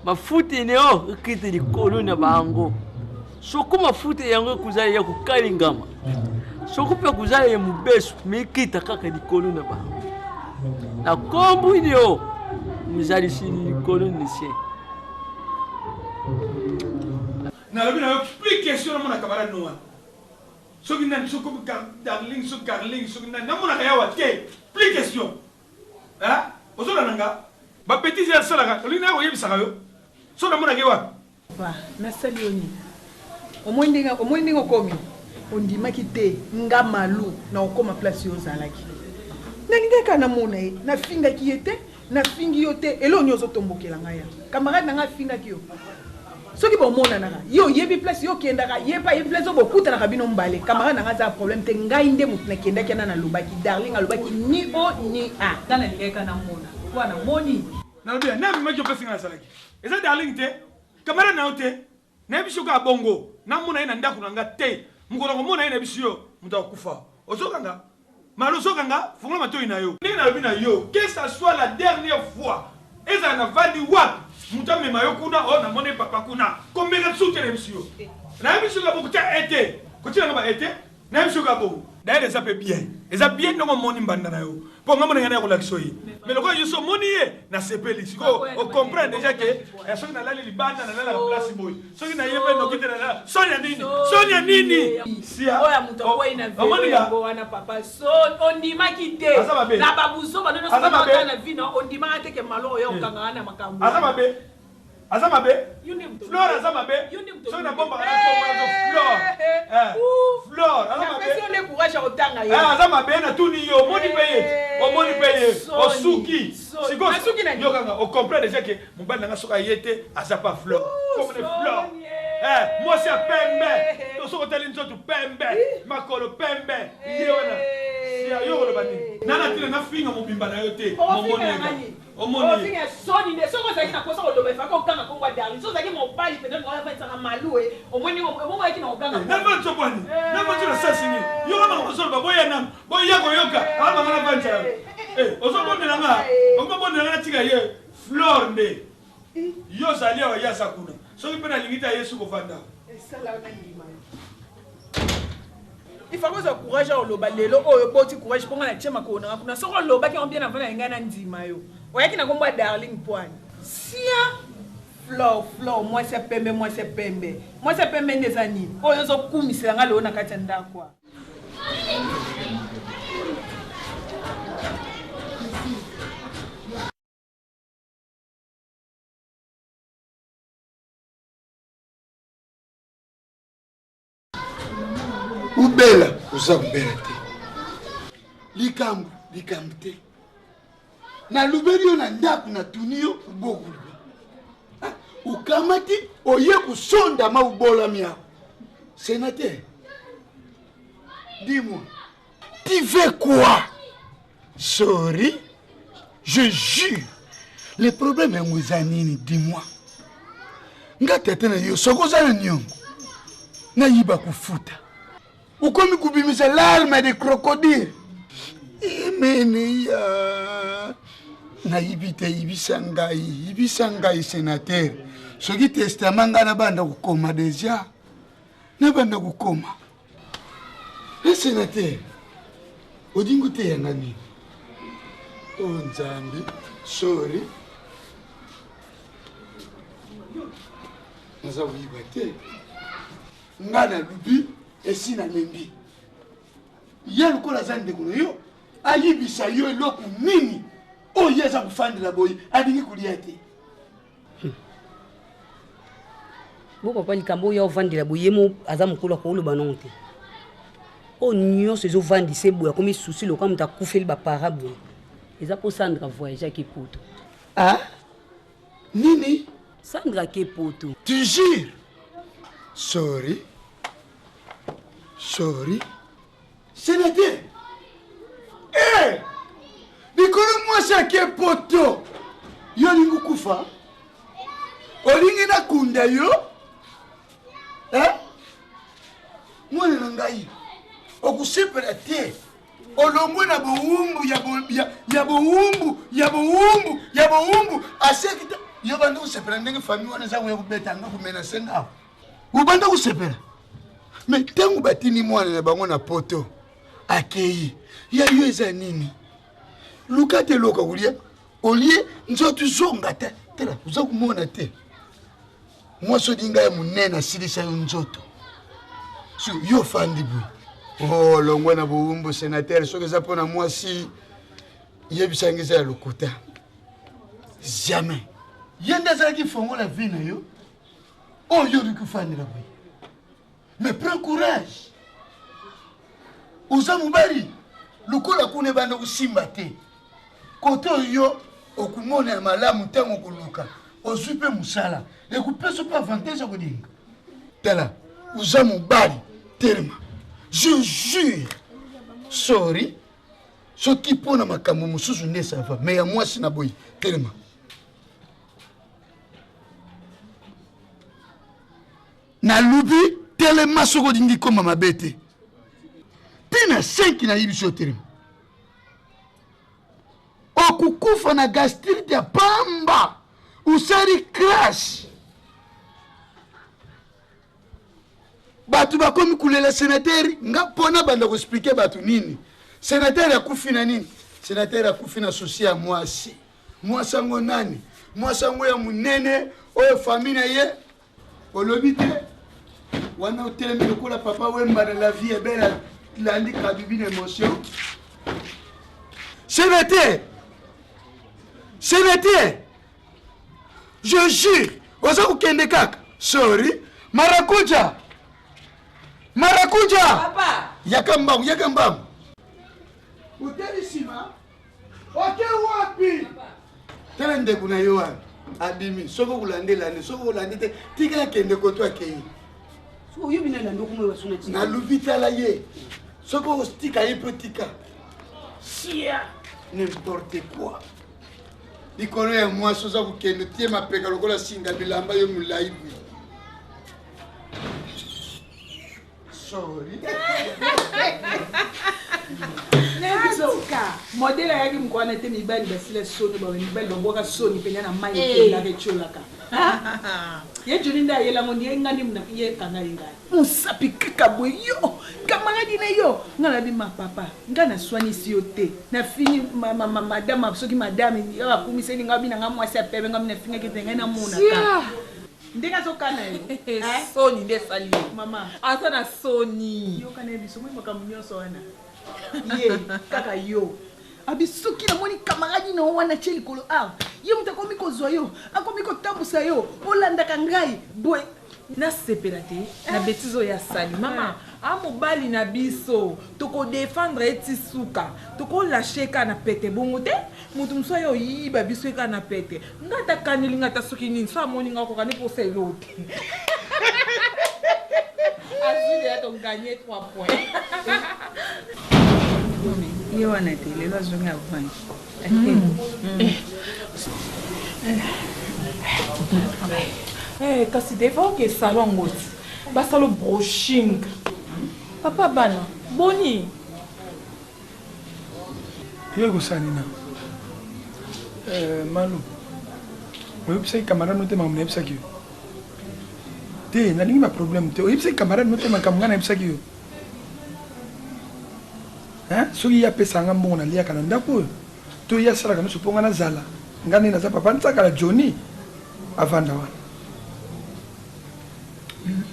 mafuti neo ikiti likolo na bango soko mafuta yango kuzala ya kukalingama soko pe kuzala ya mubesu mikita kaka likolo na ba na kombu ndio muzali sini likolo nise na lobi na plus question na mona kabara noa soki nan soko darling soki nan mona kaya wate plus question ozola nanga ba petit ya sala ka lina ko yebisaka yo so na mona kewa ba nasali oni omwendinga okomi ondimaki te nga malu na okoma place yo ozalaki nalingaka namona ye nafingaki ye te nafingi yo te elo oni ozotombokela ngai ya camarade na nga afingaki yo soki bomonanaka yo oyebi place yo okendaka ye pa yebi place oyo bokutanaka bino mbale camarade na nga aza problème te ngai nde motu nakendaki ana nalobaki darling alobaki ni o ni a nga nalingaka namona kwa namoni Na bien, na mima jope singa salaki. Eza darling te. Kamera na ote. Na biso ka bongo. Na muna ina ndaku na ngate. Mukolo ko muna ina biso mutakufa. Ozokanga. Malozokanga funga matoi na yo. Ninga na bina yo. Que ça soit la dernière fois. Eza na vandi wa. Muta mema yo kuna o na mone papa kuna. Combien de sous tele biso. Na biso ka bokuta été. Kotina ngaba été. Na biso ka bongo. D'ailleurs ça peut bien. Eza bien no moni mbanda na yo. Pour nga mona ngana ko lakisoyi. Mais le quoi je so moni na sepeli. Siko on comprend déjà que soki na lali libanda na lala place boy. Soki na yebe no kitela na Sonia nini? Sonia nini? Sia. Oya muto kwa ina vile wana papa. So ondima kite. Na babuzo banono so na vino ondima ateke malo yo kanga na makambo. Azamabe. Azamabe. Flore Azamabe. Soki na bomba kana ko Flore. Flore Azamabe. Si on est courage otanga yo. Azamabe na tuni yo moni paye. O moni paye. O suki. Siko suki na yo kanga o comprend déjà que mobali nanga soka yete azapa Flore. Comme les fleurs. Moi c'est pembe. To soko teli nzoto pembe. Makolo pembe. Yona. Sia yo lo bani. Nana tile na finga mobimba na yo te. Momoni. Omoni. Soni ne soko zaki na kosa oloba fa ko kanga ko wadari. So zaki mo bali peut-être on va faire malu e. Omoni mo yaki na okanga. Na ba tsobani. Na ba tsola sasini. Yo kama ko solba boya nam. Boya ko yoka. Aba ngana bancha. Ozobonde nga. Ongobonde nga tika ye. Flore nde. Yo zali wa yasa kuna. Soki pena lingita Yesu ko fanda. Esala na ndima. Il faut que courage au loba lelo oyo boti courage pour na tchema ko na kuna soko loba ki on bien avant na ngana ndima yo. Oyaki na komba darling point. Sia flow moi c'est pembe moi c'est pembe des années. Oyo zo kumisela ngalo na kati ndakwa. Ubela uza kubela te. Likambu te. Na luberio na ndaku na tunio uboku. Ukamati oye kusonda maubola miao. Sénateur, dis-moi, tu veux quoi? Sorry, je jure. Le problème est mouzanini, dis-moi. Nga tetena yo sokoza na nyongo. Na yiba kufuta. Ukomi kubimisa larme de crocodile. Imene ya. Na yibite ibisa ngai sénateur. Soki testament ngana banda kukoma déjà. Na banda kukoma. Le sénateur. Odingo te yangani. Oh Nzambi, sorry. Naza wiba te. Ngana lubi esi na lembi. Yelu kola zande kuno yo. Ayibisa yo eloko nini. O yeza kufandila boyi adingi kulia te. Bo papa likambo ya ovandila boyi mo aza mukula ko loba non te. O nyonso ezo vandise boya komi souci lo comme ta kufeli ba parabo. Eza po Sandra voyager ki poto. Ah? Nini? Sandra ki poto. Tu jures? Sorry. Sénateur. Eh! Bikolo mwasa ke poto. Yo lingu kufa. Olingi na kunda yo. Mwana na ngai. Okusepela te. Olongwe na boumbu ya boumbu. Asekita. Yo banda kusepela ndenge famille wana zangu ya kubeta nga kumena senga. Ubanda kusepela. Me tangu batini mwana na bango na poto. Akei. Ya yo eza nini? Lukate loka kulia. Olie nzoto zonga te. Tela uza kumona te. Mwaso dinga ya munena silisa yo nzoto. So yo fandi bu. Oh longwa na boumbu sénateur soki za pona mwasi yebisangisa ya lokuta. Jamais. Yenda za ki fongo la vie na yo. Oh yo rikufandi la boy. Mais prends courage. Uza mubari. Lukola kune banda kusimba te. Koto yo okumona ya malamu tango kuluka. Osupe musala. Ekupeso pa avantage kodinga. Tala, uza mubari terma. Je jure. Sorry. Soki pona makambo mususu nde ça va. Mais ya mwasi na boy terma. na lubi telema soko dingi koma mabete pina 5 na yibiso terem okukufa na gastrite ya pamba usari crash batu bakomi kulela sénateur nga pona banda ko expliquer batu nini sénateur ya kufina nini sénateur ya kufina souci ya mwasi mwasango nani mwasango ya munene oyo famille na ye olobi te wana otelemi lokola papa wemba na la vie est belle landi kabibi na émotion sénateur je jure oza kokende kaka sorry marakuja papa yaka mbangu uteli sima oke wapi tala ndeko na yo wana abimi soko kulandelani soko kolandi te tika akende koto akei nalubi tala ye soko ostika ye mpe tika sia n'importe quoi likolo ya mwasi oza kokende tie mapeka lokola singa bilamba yo molai bwi sorry modele ayaki mokwana te mibali basila soni bawe mibali babwaka soni penya na mai ekendaka etiolaka ye joni nde ayelango ndi ye ngani muna ye kanga ye ngai mosapi kaka boye yo kamangaki na yo nga na bima papa nga na swanisi yo te na fini madame soki madame akumiseli nga bina nga mwasi apebe nga bina fingaki te ngai namonaka ndenge azokana yo soni nde esali mama aza na soni yokana ye biso moi makambo nyonso wana ye kaka yo abisuki namoni kamaradi na wana tie likolo a ye moto akomi kozwa yo akomi kotambusa yo olandaka ngai boye nasepela te na betise oyo asali mama amobali na biso tokodefendre eti suka tokolashe eka na pete bongo te moto mosu ayo oyiba biso eka na pete nga takaneli nga ta soki nini so amoni nga okokani mposa elo te azwile ya toganye 3 points ye wana te lelo azongi avandi kasi defa oke salon ngoti basalo brushing papa bana boni yo kosani na malu oyebisaki camarade no te makambo nayebisaki yo te nalingi baproblème te oyebisaki camarade no te makambo ngai nayebisaki yo soki ye apesanga mbongo naliaka na ndako oyo to ye asalaka nyonso mpo nga nazala ngai nde naza papa nzakala Johnny avanda wana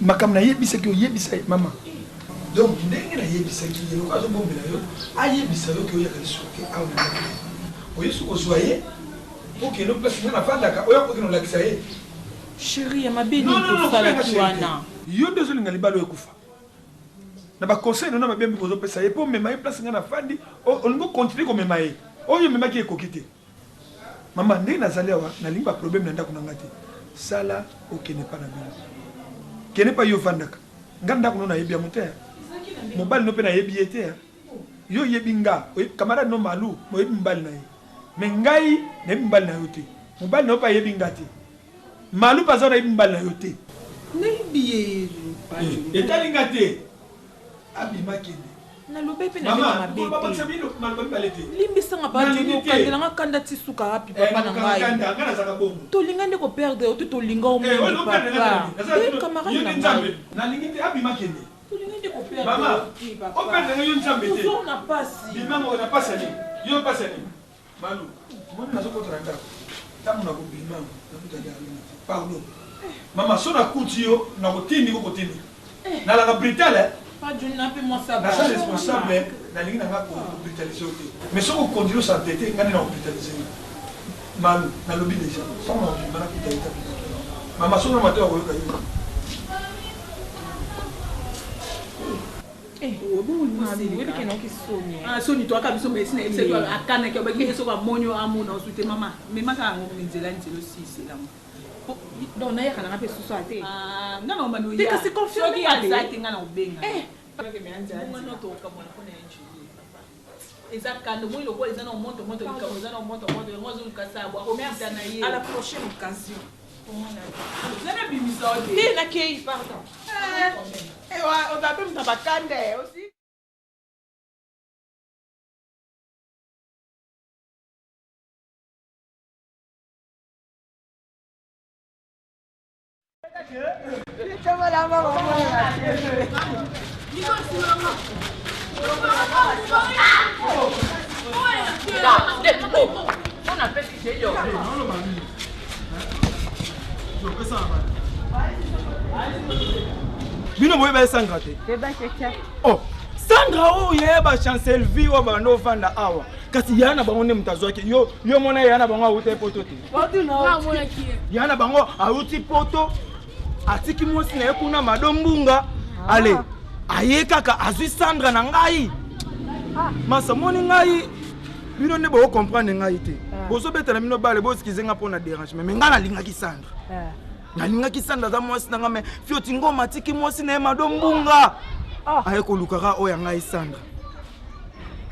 makambo nayebisaki oyebisa mama donc ndenge nayebisaki ye loko azobombela yo ayebisa yo ke oyaka lisuki awa na oyesu kozwa ye okende place nga navandaka oyo akokende olakisa ye chéri ya mabeni tosalaki wana yo nde ozolinga libala oyo ekufa na baconseil nona mabembi kozopesa ye mpo omema ye place nga na fandi olingi okontinue komema ye oyo omemaki ekoki te mama ndenge nazali awa nalingi baproblème na ndako na nga te sala okende mpa na bino kende mpa yo ovandaka nga ndako no nayebi yango te mobali no mpe nayebi ye te yo oyebi nga camarade no malu oyebi mobali na ye me ngai nayebi mobali na yo te mobali na yo mpe ayebi nga te malu mpe aza nayebi mobali na yo te nayebi ye etali nga te abima kende nalobe mpe nabemabe te limbisanga paokandelanga kanda ti suka wapi papa na ngai tolinga nde koperde o te tolinga omoni papa camarade na ngai nalingi te abima kende tolinga nde koperde yo nzambe te na pasi bimango na pasi ani yo pasi ani malu moni nazokotana ndako ntango nakobimango nakutadalina pardon mama so nakuti yo nakotindi kokotindi nalaka britale naza responsable nalingi nanga kobrutalize te mais soki okontinue osante te ngani na kobrutalize malu nalobi deja sango nakobima na kutalita mama soki na mateo akoyoka yo soni toaka biso mesina akanaki obakii soko amonio amona osu te mama memaka yango nzela nzela osiselamo donc nayaka nanga mpe susu ate nga na omani te kasi confirme aza te nga na obenga eza kando moi lokola eza na omontomonto likambo eza na omontomonto yango azolukasa abwa komita na ye à la prochaine occasion Zana bimisa odi. Ni na kei pardon. On va même tabakande aussi. Bino boye ba Sandra te. Oh, Sandra o yeba chancel vie wa bano vanda awa. Kasi yana bango ne mtazwaki. Yo mona yana bango awute poto te. Poto na mona ki. Yana bango awuti poto. Atiki mosi na ekuna madombunga. Ale. Aye kaka azwi Sandra na ngai. Masa moni ngai. Bino ne bo comprendre ngai te. Bozo beta na mino bale bo skizenga pona dérangement. Mais ngana linga ki Sandra. Nalinga ki Sandra za mosi na ngame. Fioti ngoma atiki mosi na madombunga. Aye ko lukaka oya ngai Sandra.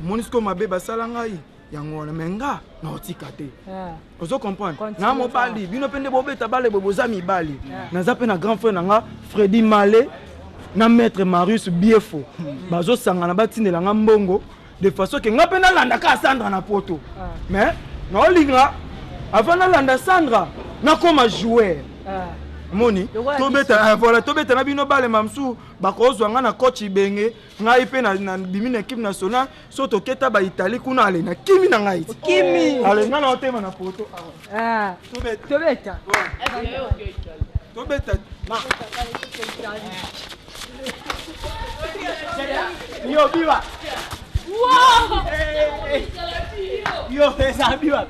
Monisko mabe basala ngai. Yango na menga na otika te. Ozo comprendre. Na mobali bino pende bo beta bale bo boza mibali. Naza pe na grand frère nanga Freddy Malé. Na maître Marius Biefo bazo sangana batindela nga mbongo de façon que nga pena landa ka Sandra na poto mais na olinga avant na landa Sandra na koma joueur moni to beta voilà to beta na bino bale mamsu bakozwa nga na coach Ibenge ngai pe na bimi na équipe nationale soto keta ba Italie kuna ale na kimi na ngai kimi ale nga na otema na poto to beta Yo, viva! Wow! Yo, esa viva!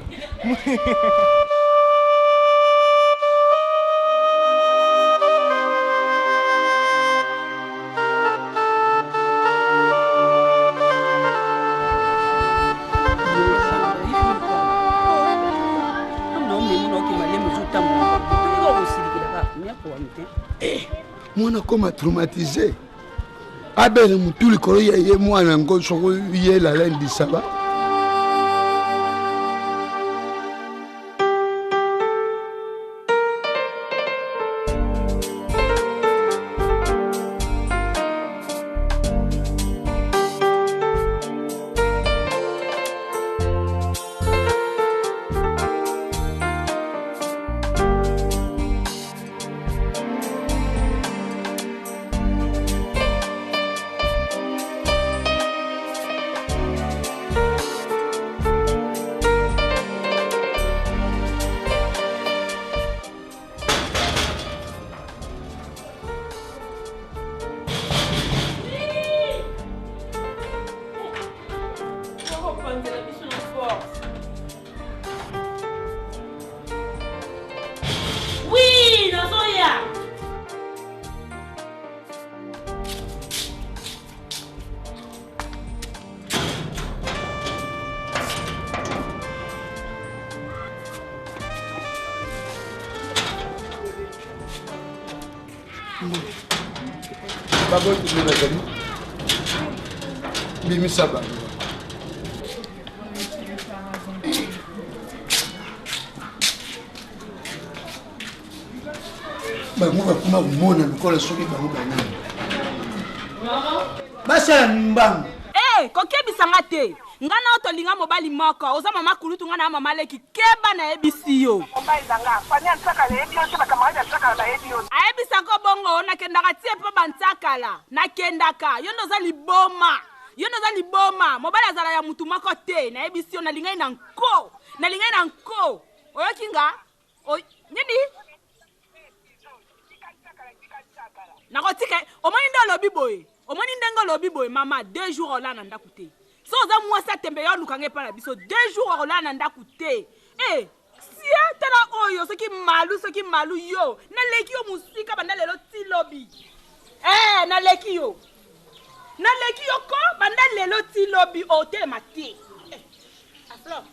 Mwana koma traumatisé. Abel mutuli kolo ye mwana ngo soko ye la lundi saba. Babo tu me l'as dit. Bimi Saba. Bango bakuma kumona lokola soki bango banani. Basala mbango. Kokebisanga te. Ngana otolinga mobali moko oza mama kulutu ngana mama leki keba na ebisi yo. Obaizanga fanya nsaka na ebio te bakamara nsaka na ebio. Aebisa ko bongo na kendaka tie pa bantsakala na kendaka yo ndoza liboma. Yo ndoza liboma mobali azala ya mutu moko te na ebisi yo na lingai na nko. Na lingai na nko. Oyokinga? Nini? Nakotike omoni ndo lobi boy. Omoni ndengo lobi boy mama 2 jours olana ndakute. So za mwasa tembe yo lukange pa na biso 2 jours olana ndakute. Sia tena oyo soki malu yo. Na leki yo musika banda lelo ti lobby. Na leki yo. Na leki yo ko banda lelo ti lobby hotel mati. Aslo.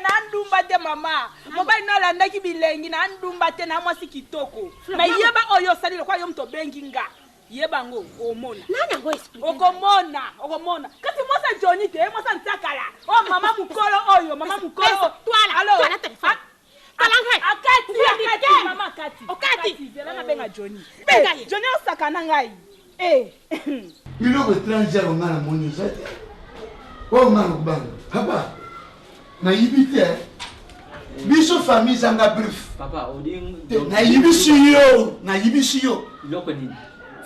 Na ndumba te mama. Mobali na landa ki bilengi na ndumba te na mwasi kitoko. Na yeba oyo sali lokwa yo mto bengi nga. Yebango omona nana ngo explique okomona kasi mosa Johnny te mosa ntakala mama mukolo oyo mama mukolo twala alors twala telefone twala ngai akati Mama Kati. Okati. Zela na benga Johnny. Benga Johnny osakana ngai. Biloko étranger on a la monnaie ça. Oh man kubanga. Papa. Na yibite. Biso famille zanga bref. Papa, oding na yibisi yo. Loko nini?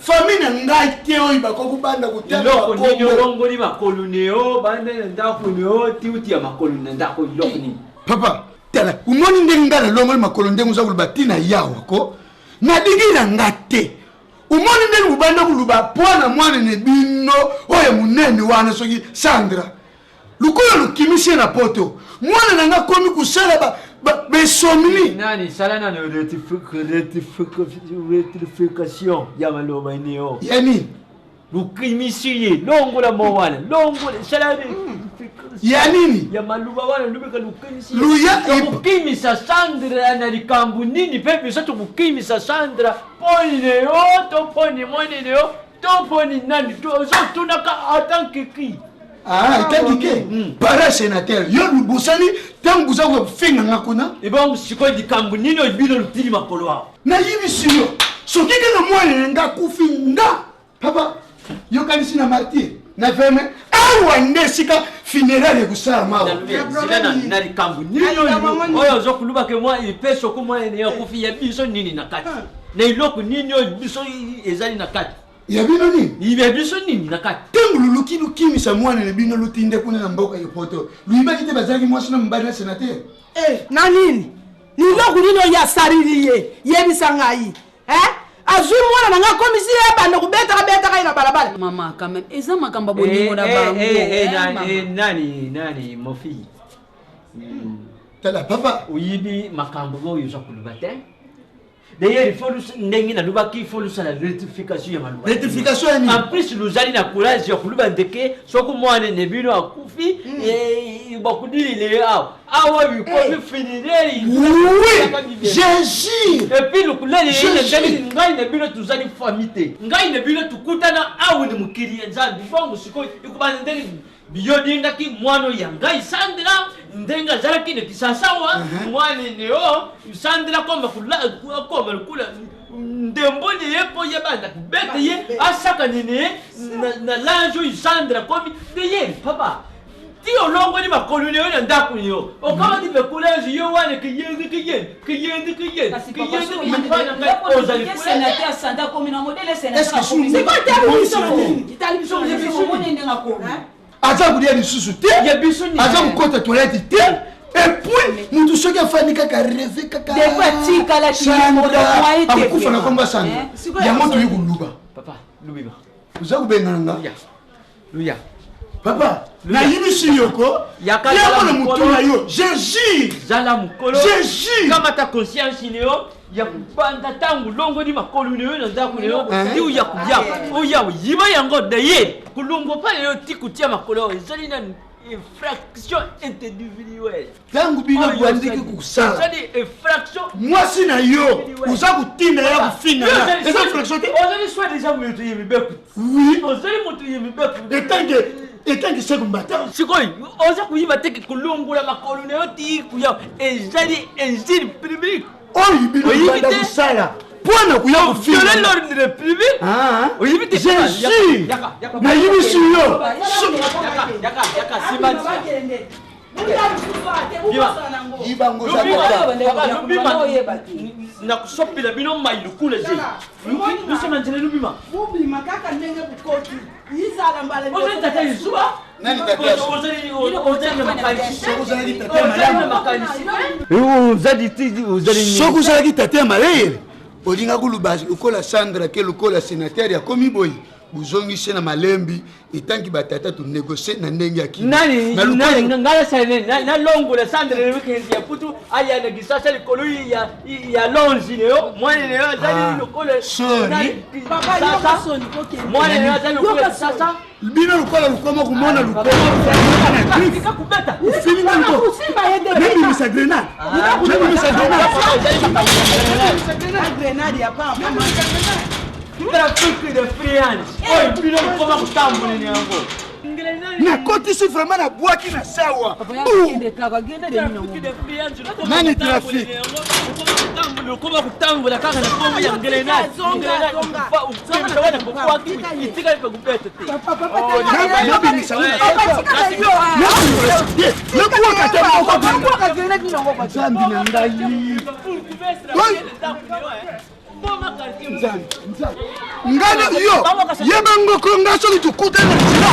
Famille na ngai te oyi bako banda kutema. Loko nini longo ni makolu neo banda ndako neo tiuti ya makolu ndako loko nini? Papa, tala umoni ndenga na longo makolu ndengo za kulubatina yawa ko. Na digira ngate. Umoni ndengo banda kuluba pwana mwana ne bino oya munene wana soki Sandra. Lukolo lukimishe na poto. Mwana nanga komi kusala besomini. Nani sala na rectification ya maloba neo. Yani lukimishiye longo la mwana longo sala ya nini ya maluba wana lubeka lukimisi luya lukimisa Sandra na likambu nini pepe soto lukimisa Sandra poni neo to poni mwana neo to poni nani to zoto naka atanke ki itangike para sénateur yo lubusani tangu za kufinga ngakuna ibon siko likambu nini obino lutili makolo wao na yibi siyo soki ke mwana nga kufinga papa yo kanisi na martyr na veme awa ndesika funéraire kusala mawa na likambu nini oyo zo kuluba ke mwa ipeso ko mwa ne kufi ya biso nini na kati na iloko nini biso ezali na kati ya bino nini ibe biso nini na kati tengulu lukimisa mwana ne bino lutinde kuna na mboka yopoto luiba kite bazaki mwasi na mbali na sénateur na nini ni loko nini ya saririye yebisa ngai azui mwana nanga komisi ya banda kubeta kai na balabala mama quand même eza makamba boningo na bango nani mofi tala papa uyibi makambo go yuza kulubate d'ailleurs il faut ndengi na lubaki il faut la rectification ya maluba rectification ni en plus luzali na courage ya kuluba ndeke soko mwana ne bino akufi bakudili le awa bi ko finireri oui Jésus et puis le kulele ne ngai ne bino tuzali famite ngai ne bino tukutana awu ni mukiri nzambi bongo siko ikubana ndenge biyodinga ki mwano ya ngai Sandra ndenga zalaki ne kisasawa mwane neo Sandra komba kula ndemboni yepo yebanda kubete ye asaka nene na lanjo Sandra komi deye papa tio longo ni makolu neo na ndaku neo okama ni bekulaji yo wane kiyende mfana ngai ozali sénateur Sandra komi na modèle sénateur c'est quoi ta mission italibiso mone ndenga komi aza kudia lisusu te aza kukota toilette te et puis mutu soki afani kaka rêve kaka depatika la akufa na komba Sandra yango toyi kuluba papa lubiba uza kubengana nga luya papa na yibisi yoko yako na mutu na yo Jésus zala mukolo Jésus kama ta conscience neo ya kubanda tangu longo ni makolu neo na ndaku neo yu ya kubya oya yiba yango daye kulungo pale yo tikutia makolo ezali na infraction individuelle tangu bino kuandiki kusala ezali infraction mwasi na yo uza kutinda ya kufinga eza infraction te ozali soit déjà mutu yemibeku oui ozali mutu yemibeku etange sekumbata sikoyi oza kuyiba teke kulungula makolo neo tikuya ezali injili publique oyi bino banda kusala pona kuya kufinga l'ordre public oyibite Jésus na yibisi yo yaka simanzi ibango na kusopila bino mailu kule je biso na njele lubima mubima kaka ndenge bukoti izala mbale ozali tata yusuba nani tata sokozalaki tate ya maleyele olinga kuluba lokola Sandra ke lokola sénateur ya komi boyi buzongise na malembi etangi batata tu négocier na ndenge ya kini nani ngala sane na longo la Sandra le weekend ya putu aya na gisasa likolo ya lonzi leo mwana leo azali lokola sorry papa yoka soni koke mwana leo azali lokola sasa bino lokola lukoma kumona lukoma fika kubeta ufilinga luko kusimba yende mimi misa grenade grenade ya papa trafic de friands oi bino koma kutambula ni yango ngilena nakotisi vraiment na bwaki na sawa nani trafique lokoba kutambola kaka na pombe ya ngrenade itika kupeta te ngana yo yebango nga soki tukutana nzela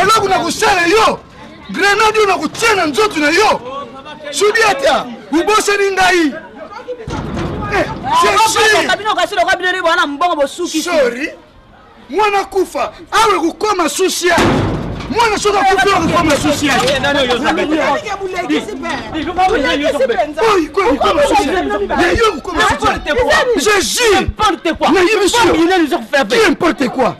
eloko na kusala yo grenade na kutia na nzoto na yo sudi ata ubosani ngai sorry mwana kufa awe kukoma susia mwana soka kufa kukoma susia je jure n'importe quoi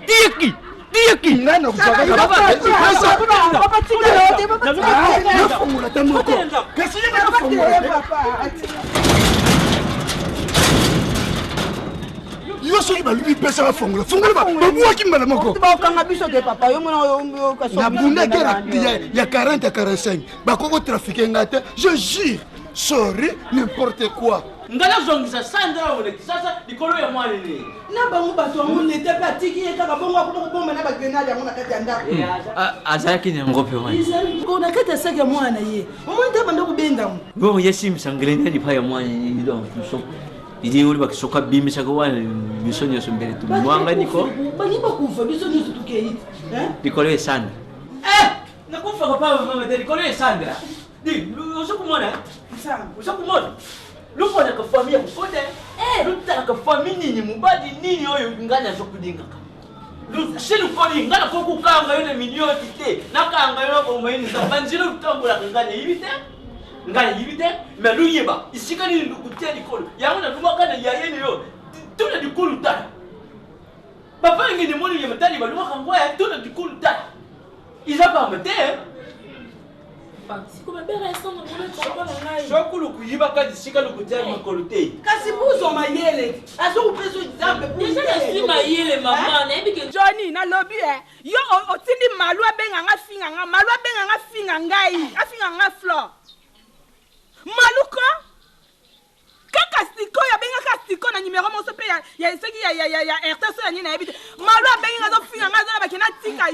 yo soki balubi pesa bafongola babwaki mbala moko nabundaki ya 40 ya 45 bakoko trafike nga te je jure sorry n'importe quoi ngala zongisa Sandra oleki sasa likolo ya mwana ne na bango bato yango nete pe atiki ye kaka bongo akuna kobomba na bagrenade yango na kati ya ndako azalaki na yango pe wana na kati ya saki ya mwana ye omoni te banda kobendango bongo yesimisa ngrenade pa ya mwana idon idi uli bakisoka bimisaka wana biso nyonso mbele tumwanga niko bani bakufa biso nyonso tukeiti likolo ya Sandra nakufa papa mama de likolo ya Sandra di usokumona usokumona lupona ka famille kufote lutaka ka famille nini mubadi nini oyo nganya zokudingaka lushelu koni ngana kokukanga yone milioni te nakanga yo bomba yini zabanjilo lutambola nganya yibite nganya yibite mais luyeba isika nini lukutia likolo yango na lumaka na yayeni yo tuna dikulu tala papa ngini moni yema tali balumaka ngwa tuna dikulu tala izaba mate shokulu kuyiba kadi sika lukutia makolo te kasi buzo mayele azokupeso example pour mayele mama na ebike Johnny na lobby yo otindi malu abenga nga finga nga malu abenga nga finga ngai afinga nga Flor maluko kaka stiko ya benga ka stiko na numero mo sope ya seki ya RTS ya nina ebite malu abenga nga zo finga nga za bakena tika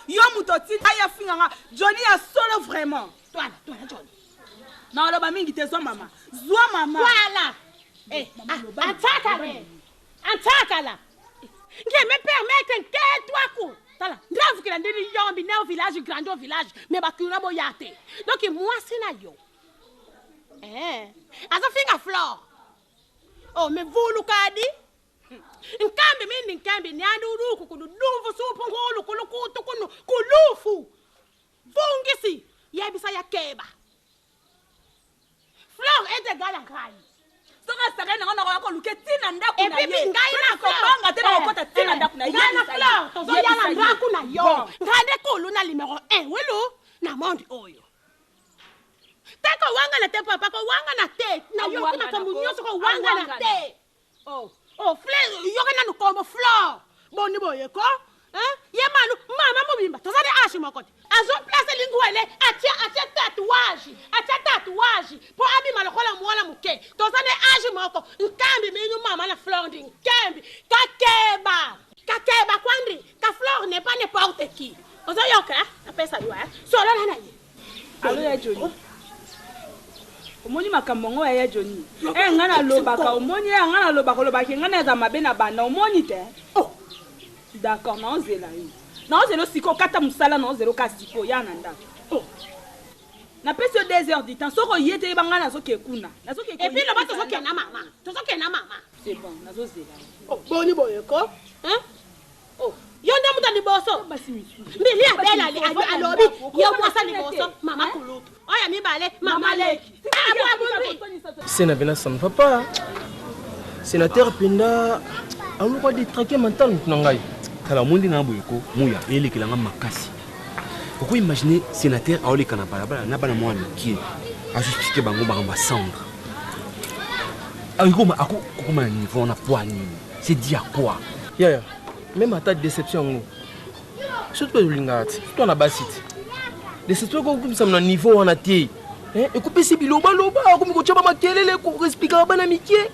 yo mutoti aya finga nga Johnny a solo vraiment toi Johnny na loba mingi te zo mama voilà Antaka là. Je me permets que toi coup. Tala, ndravu kila ndini yombi na village grand village mais bakuna boyate. Donc moi c'est na yo. Aza finga Flor. Oh mais vous lukadi? Nkambi ni anduruku kulufu supu ngolu kulukutu kulufu. Fungisi yebisa ya keba. Flor est égal à Kai. Soka saka na ngona ko luke tina ndaku na ye. Et puis ngai na ko banga tena ko ta tina ndaku na ye. Ngai na Flor to zo yana ndaku na yo. Ngande ko lu na numéro 1 welo na monde oyo. Tako wanga na te papa ko wanga na te. Na yo ko na kambu nyoso ko wanga na te. Oh Fleur yo kana no kombo Flor. Boni boye ko? Ye manu mama mobimba to zade ashi makoti. Azo place lingwele atia tatouage po abi malokola mwana muke to zade ashi mako nkambi minyu mama na Flor ndi nkambi kakeba kwandri ka Flor n'est pas n'importe qui ozo yoka apesa lwa solo na ye alo ya Johnny omoni makambo ngo ya Johnny ngana lobaka omoni ngana lobaka ngana za mabe na bana omoni te d'accord na ozela yi na ozelo siko kata musala na ozelo kasiko ya nanda na pesi 2 heures du temps soko yete banga na soke kuna na soke et puis le bato soke na mama c'est bon na zozela boni boye ko yo nda muta liboso basi misu mbili ya bela alobi yo mwasa liboso mama kulutu oya mibale mama leki Sénat ça ne va pas. Sénateur Pinda, on nous va détraquer maintenant ngai. Tala mundi na boyeko muya ele kilanga makasi. Pourquoi imaginer sénateur a ole kana balabala na bana mwana ki a justifier bango ba Sandra. Ayiko ako kokoma niveau na poani. C'est dit à quoi? Ya même à ta déception nous. Surtout le lingati, toi na basite. deception ekokubisa na niveau wana te ekopesi bilobaloba akomi kotya bamakelele koexplika bana mike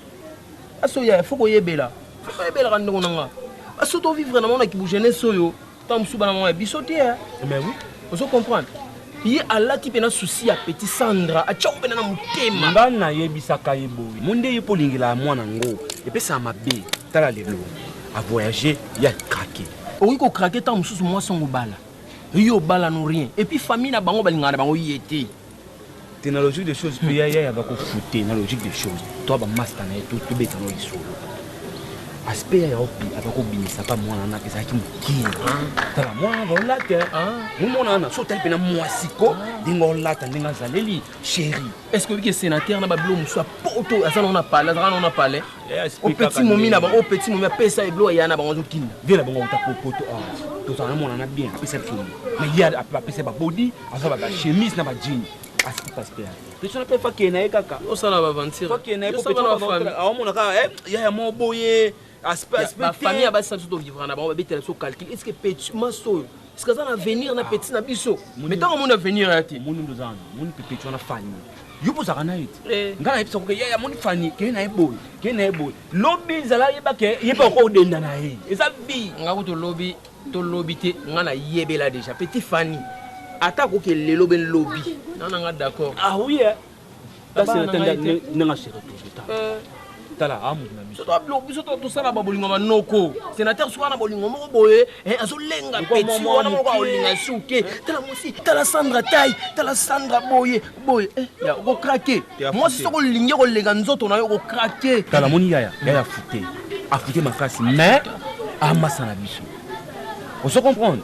asoya fo koyebela koyebelaka ndeko nanga baso tovivre na mona kibu jeunesse oyo ntango mosusu bana mama ya biso te mais oui ozo comprendre ye alati mpe na susi ya petit Sandra atya kopena na motema nga nayebisaka ye boye monde ye mpo olingela mwana ngo epesaka mabe tala lelo avoyage ya krake okoki kokrake ntango mosusu mwasi ongo bala yo obala no rien et puis famille na bango balingaka na bango ye te te na logique des choses mpe yaya bakofute na logique des choses to bamasta na ye tobetano lisolo aspect ya abakobimisa pa mwana na apesaki mokili tala mwana baolata omona wana so otali mpena mwasiko ndenge olata ndenge azaleli chéri est-ce que oki sénateur na babilo mosusu apoto aza nao na pale azalaka nao na pale opeti momi na bango opeti momi apesa ebilo eya na bango azokinda vela bango ota poto tozala na monana bien apesa biso mais ye apesa babodi aza bachemise na bajini pesona mpe fakee na ye kaka osala baventure fakee na ye aomonaka yaya mo boye bafamille ya basi biso tovivra na bango babetela biso calcul est ce que petit maso oyo est ce que aza na avenir na petit na biso mais ntango omoni avenir ya te moni ndo ozana moni mpe petit wana fani yo mpo ozalaka na ye te ngai nayebisa koke yaya moni fani keye na ye boye keye na ye boye lobi ezala yebake ye mpe oko odenda na ye eza bi ngako tolobi te ngai nayebela déjà petit fani ata koke lelo ben lobi nananga d'accord ah oui nanga chéri tala amutu na biso tosala babolingo manoko sénateur soka na bolingo moko boye azolenga peti wana moko aolinga suke tala mosi tala Sandra tai tala Sandra boye ya okokrake mwasi soko olingi kolenga nzoto na yo okokrake tala moni yaya afute makasi mais amasa na biso ozo comprendre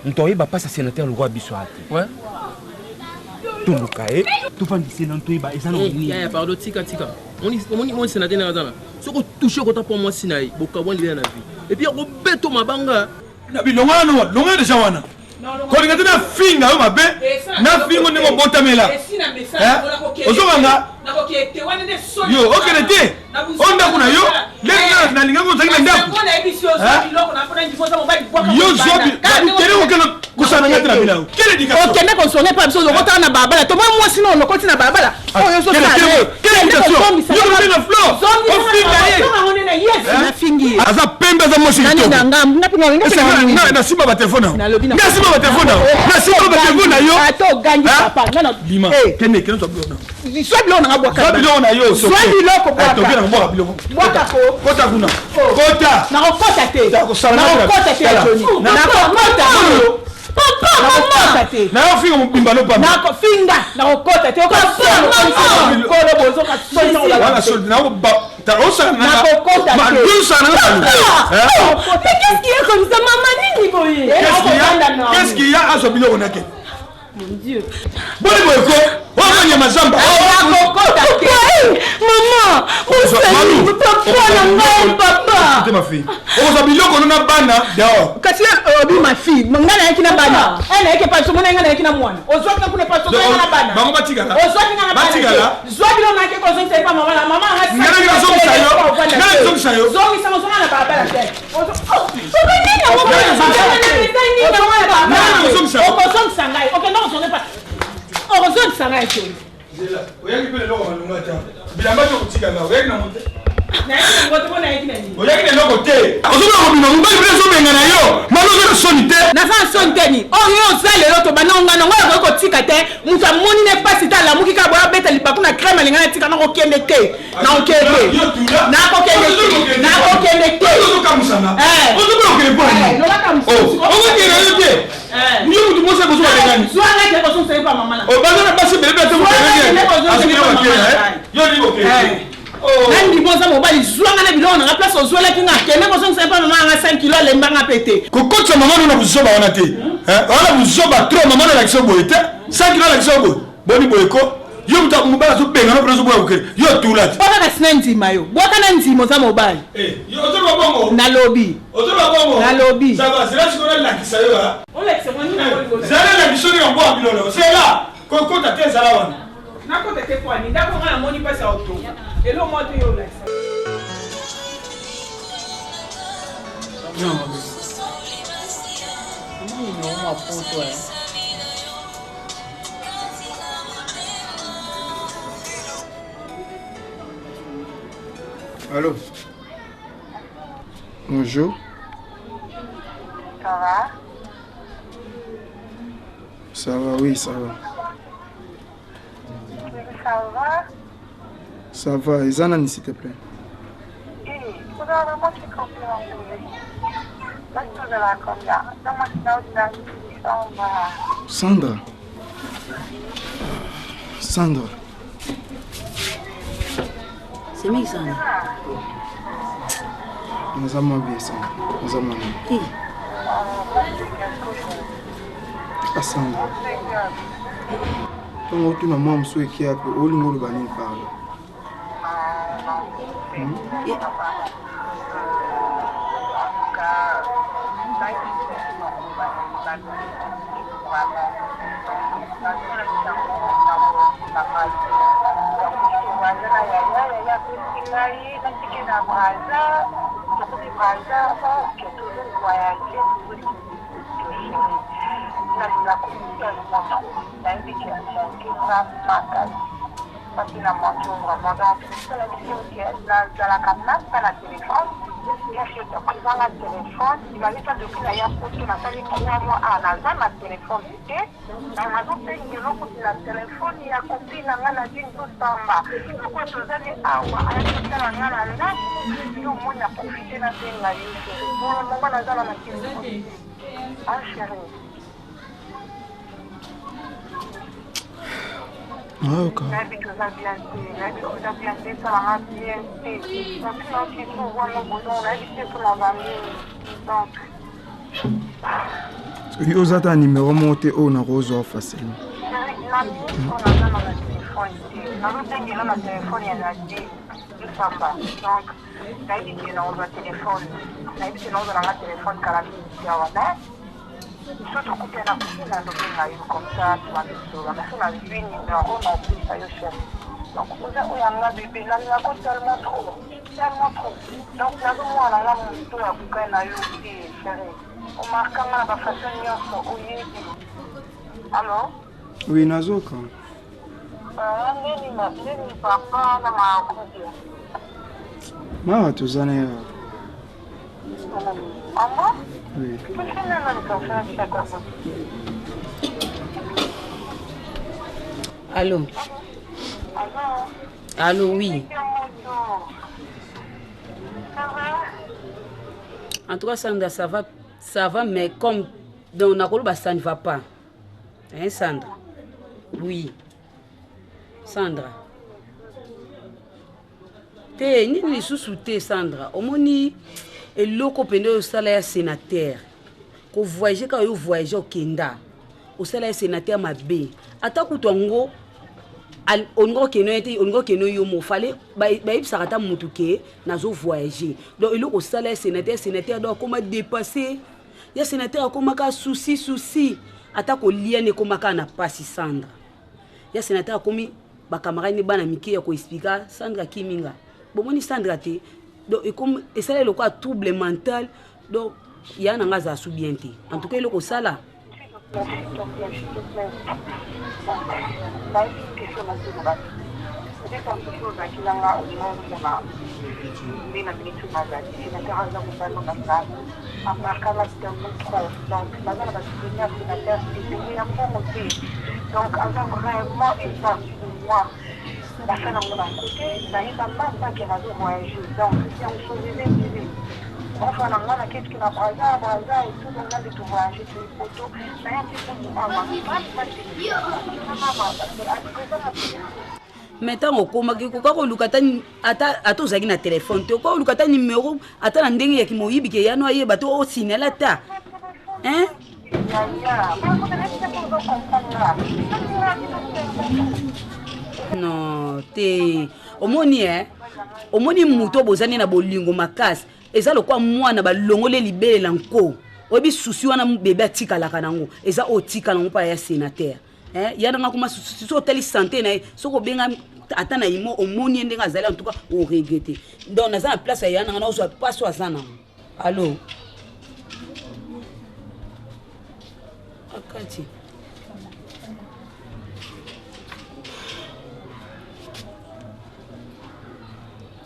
ntoyeba pasi sénateur le roi biso ate toluka ye tofandisi na ntoyeba eza na nini yaya pardon tika omoni sénateur na azana soko touche kota po mwasi na ye bokabwani libela na vie et puis akobeto mabanga na bilongo wana longo deja wana kolinga te na finga yo mabe na fingo ndenge obotamela ozokanga yo okende te o ndako na yo leki nalingaki ozalaki na ndako yo zobi okende kosana nga te na bilao kele éducation okende konsonge pa biso lokotaka na balabala toma mwasi na olokoti na balabala oyo aza pembe aza mwasi nasimba batelefone nasimba batelefone na yo lima kende kende zwa biloko nanga bwaka biloko na yo zwa biloko bwaka kota kuna kota nakokota te nakokota te nakokota papa mama na yo finga mobimba no papa nako finga nakokota te okolo bozo ka sona wala solde na ta osa na nakokota te madusa na qu'est-ce qui est comme ça maman nini boye qu'est-ce qu'il y a aso biloko nake mon dieu boni boyeko oyo nyama zamba nakokota te maman osali papa na ngai papa te ma fille oza biloko na bana dehors kasi obi ma fille nga nayaki na bana ene yeke paso mona nga nayaki na mwana ozwaki na kuna paso nga na bana bango batikala ozwaki nga na bana zwa bilo nayaki kozongisa pa mama mama nga zongisa yo zongisa mosonga na balabala te okozongisa ngai okenda kozonge pa okozongisa ngai te oyaki mpe leloko malunga ta bilamba tokotikala oyaki na mote oyaki na eloko te ozobila kobima mobali mpe ezobenga na yo malozo na soni te naza na soni te ni oyo oza lelo tobanonga nango oyo kotika te moto amoni ne pasi te alamuki kaka boya beta libaku na crème alinga na tika nakokende te nakokende te ozokamusanga ozobila okele mpona okokende yo te yo mutu mosa kozoba bengani baza na basi belebe te yo libokele nandi boza mobali zwanga na biloko nanga place ozwelaki nga kende kozongisa pa mama anga 5 kilo alembanga mpe te kokotisa mama no na buzoba wana te wana buzoba tro mama no alakisa boye te 5 kilo alakisa boye boni boyeko yo mutu mobali azobenga no mpona ozoboya kokele yo tula te bwakaka sina ndima yo bwaka na ndima oza mobali ozoba bongo nalobi nalobi zela sikoyo nalakisa yo zala lakisa yo yango ya bilolo sela kokota te ezala wana nakota te kwani ndako nga namoni mpasi ya otonga elo mwa te yo olakisa Allô? Bonjour. Ça va? Ça va, oui, ça va. Ça va? Ça va, et Zanani, s'il te plaît. Vous avez vraiment qui compris en anglais. Là, tu de la combien? Dans ma Sandra. Sandra. C'est mieux, Sandra. Nous avons bien, Sandra. Nous avons bien. Ah, Sandra. Quand tu as un monsieur qui a appelé, on lui a parlé. Parce qu'il a mangé vraiment donc c'est la question qui est dans la caméra, dans la téléphone. Il a fait le président la téléphone, il va dire depuis la yapote, il a fallu 3 mois à Nazan, la téléphone était. Dans la zone pays, il y a la téléphone, il a compris la gana d'une douce samba. Le quoi tu as dit, ah ouais, à la gana là, il y a au moins a profité de la téléphone. Pour le moment, Nazan a la téléphone. Ah chérie. Ah, ok. Yo zata numéro monté au na rose facilement. Surtout quand tu as la piscine, comme ça, tu vas sur la piscine, on a 8 numéros, on a plus ça, donc, vous avez un bébé, là, il y a tellement trop. Donc, là, moi, là, mon tour à bouquin, là, il est chéri. On marque la façon de faire. Allô? Oui, Nazoka. Nini papa, na makudia. Ma, tu zane. Maman? Oui. Allô? Allô, oui. En tout cas, Sandra, ça va, mais comme dans Nakolo, ça ne va pas. Hein, Sandra? Oui. Sandra. Te, ni sous-souté, Sandra. Au moni. Et l'autre pendant au salaire sénateur, qu'on voyage quand on voyage au Kenda, au salaire sénateur ma bé. Attaque au ngo, on go keno yo mo fallait, bah ça rata mutuke, nazo voyager. Donc il au salaire sénateur donc comment dépasser, il y a sénateur comment ka souci, attaque au lien ne comment ka na pas si Sandra. Il y a sénateur comme ba camarade ni bana miki ya ko expliquer Sandra Kiminga. Bon moni Sandra te. Donc, et ça, le quoi trouble mental, donc il y a un gaz à sous-bienté. En tout cas, il y a ça là. La fin de mon côté, ça n'y a pas qui va voyager. Donc, si on choisissait de enfin, on a qu'est-ce qui va braza, et tout, on a de tout voyager sur les photos. Ça y a un petit peu de maman. Maintenant, okoma ko ko lukata ata ozaki na téléphone te ko lukata numéro ata na ndenge ya kimoyibi ke yano ayeba to o sinela ta. Hein? Non, te omoni muto bozani na bolingo makasi eza lokwa mwana balongole libele la nko obi susi wana bébé atikala kanango eza otikala ngo pa ya sénateur yana nga kuma susi so teli santé na soko benga ata na imo omoni ndenga azali en tout cas o regretter donc na za na place yana nga na ozo pas so azana. Allô? Akati.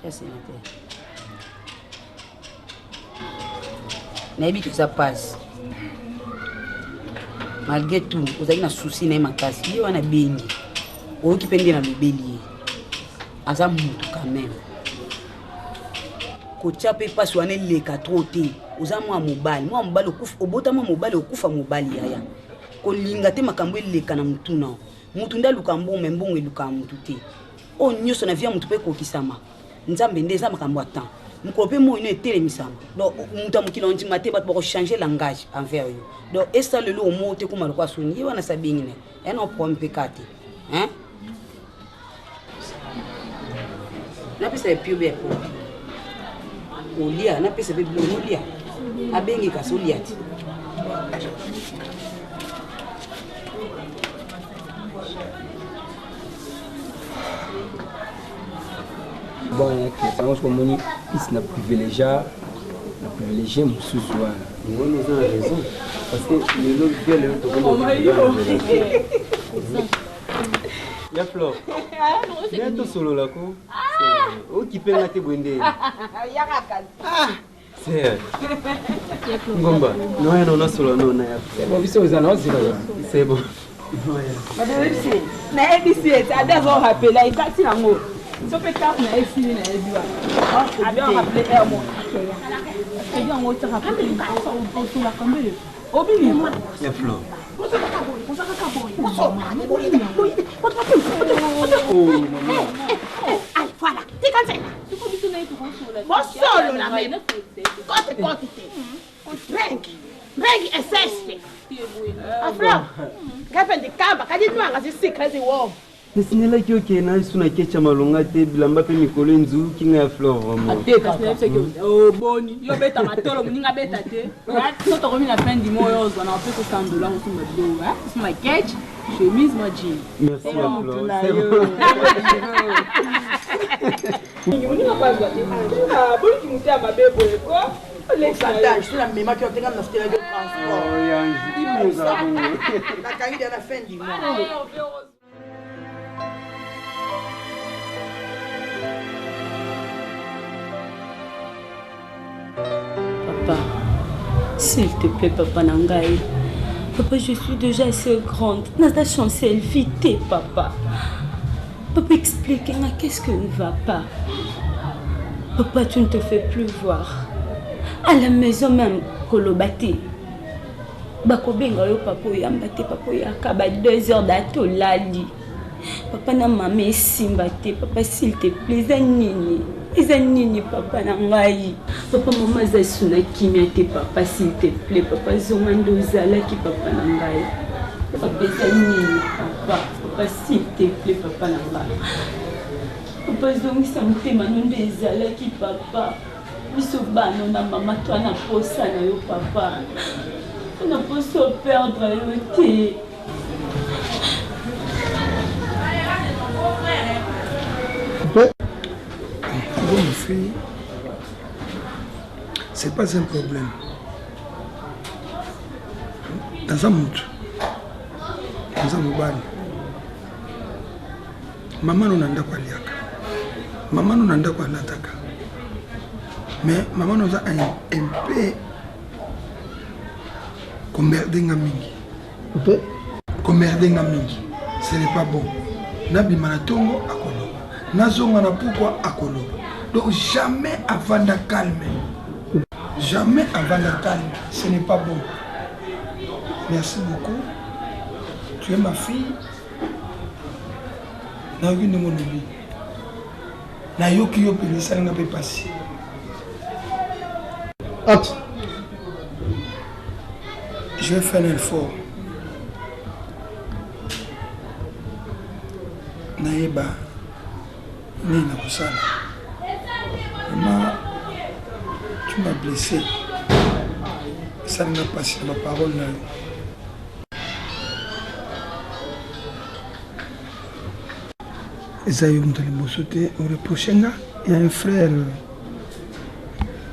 Ya sénateur. nayebi toza pasi malgré tout ozalaki na souci na ye makasi ye wana bengi oyoki mpe nde na lobeli ye aza motu quand même kotia mpe pasi wana eleka tro te oza mwa mobali obota mwa mobali okufa mobali yaya kolinga te makambo eleka na mutu na mutu nde aluka mbongo mbongo eluka mutu te oyo nyonso na vie ya mutu mpe ekokisama nzambe nde eza makambo ya temps mokolo mpe moi ino etelemisama donc mutu ya mokili ondima te bato bakochange langage envers yo donc esa lelo omo te kuma lokwa soni ye wana sabengi ne ya na problème mpe ka te napesa epiobe ya po olia napesa mpe bilo olia abengi kasi olia ti bon sango komoni isi na privilégié mosusu wana ngoni oza na raison parce que lelo bia lelo ya flor bia tosolola ko okipenga te bwende ser ngomba noyana onasolola nona ya biso oza na ozila c'est bon nayebi si ete ade azorapela ekati nango so mpe karte na ye sili nayebi wana abion rappele air mo ebi yango otiaka mbele obili ya flor Voilà, t'es comme ça. Solo la même. Côté. Bring essence. Afro. Gapen de kamba, kadi twanga zisikhazi wo. nesinelaki oke na lisu na kecha malonga te bilamba mpe mikolo enzuki nga ya fleur boni yo beta matolo moninga beta te so tokomi na fin du mois oyo ozwa na opesa $100 osomba biloko my catch chemise ma jean merci ya fleur moninga pazwa te boliki mote ya mabe boye ko Chantage, c'est la même qui a été dans le transport. La carrière à la fin du mois. Papa, s'il te plaît, papa Nangaï. Papa, je suis déjà assez grande. N'a chance éviter, papa. Papa, explique-moi qu'est-ce qui ne va pas. Papa, tu ne te fais plus voir. À la maison même, Kolobate. Bakobenga yo papa yambate papa yakaba 2 heures d'atolali. Papa na maman simbate papa s'il te plaît zanini papa na ngai. Papa maman za suna kimia te papa s'il te plaît papa zomando zala ki papa na ngai. Papa zanini papa s'il te plaît papa na ngai. Papa zongi samtema nonde zala ki papa. Biso bano na mama toi na posa na yo papa. On n'a pas se perdre le thé. Bon, ma fille, c'est pas un problème. Dans un monde, dans un mobile, maman nous n'a pas liaka. Maman nous n'a pas l'attaque. Mais maman nous a un peu commerdenga mingi. Commerdenga mingi. Ce n'est pas bon. Nabi manatongo akolo. Nazonga na pourquoi akolo. Donc jamais avant de calmer. Jamais avant de calmer. Ce n'est pas bon. Merci beaucoup. Tu es ma fille. Na yoki ndemo lobi. Na yoki yo peli salinga pe passer. Je vais faire un effort. Naïba, Nina Kosala. Maman, tu m'as blessé. Ça ne m'a pas passé ma parole. Esaïe Mtalibosote, au reprochena, il y a un frère,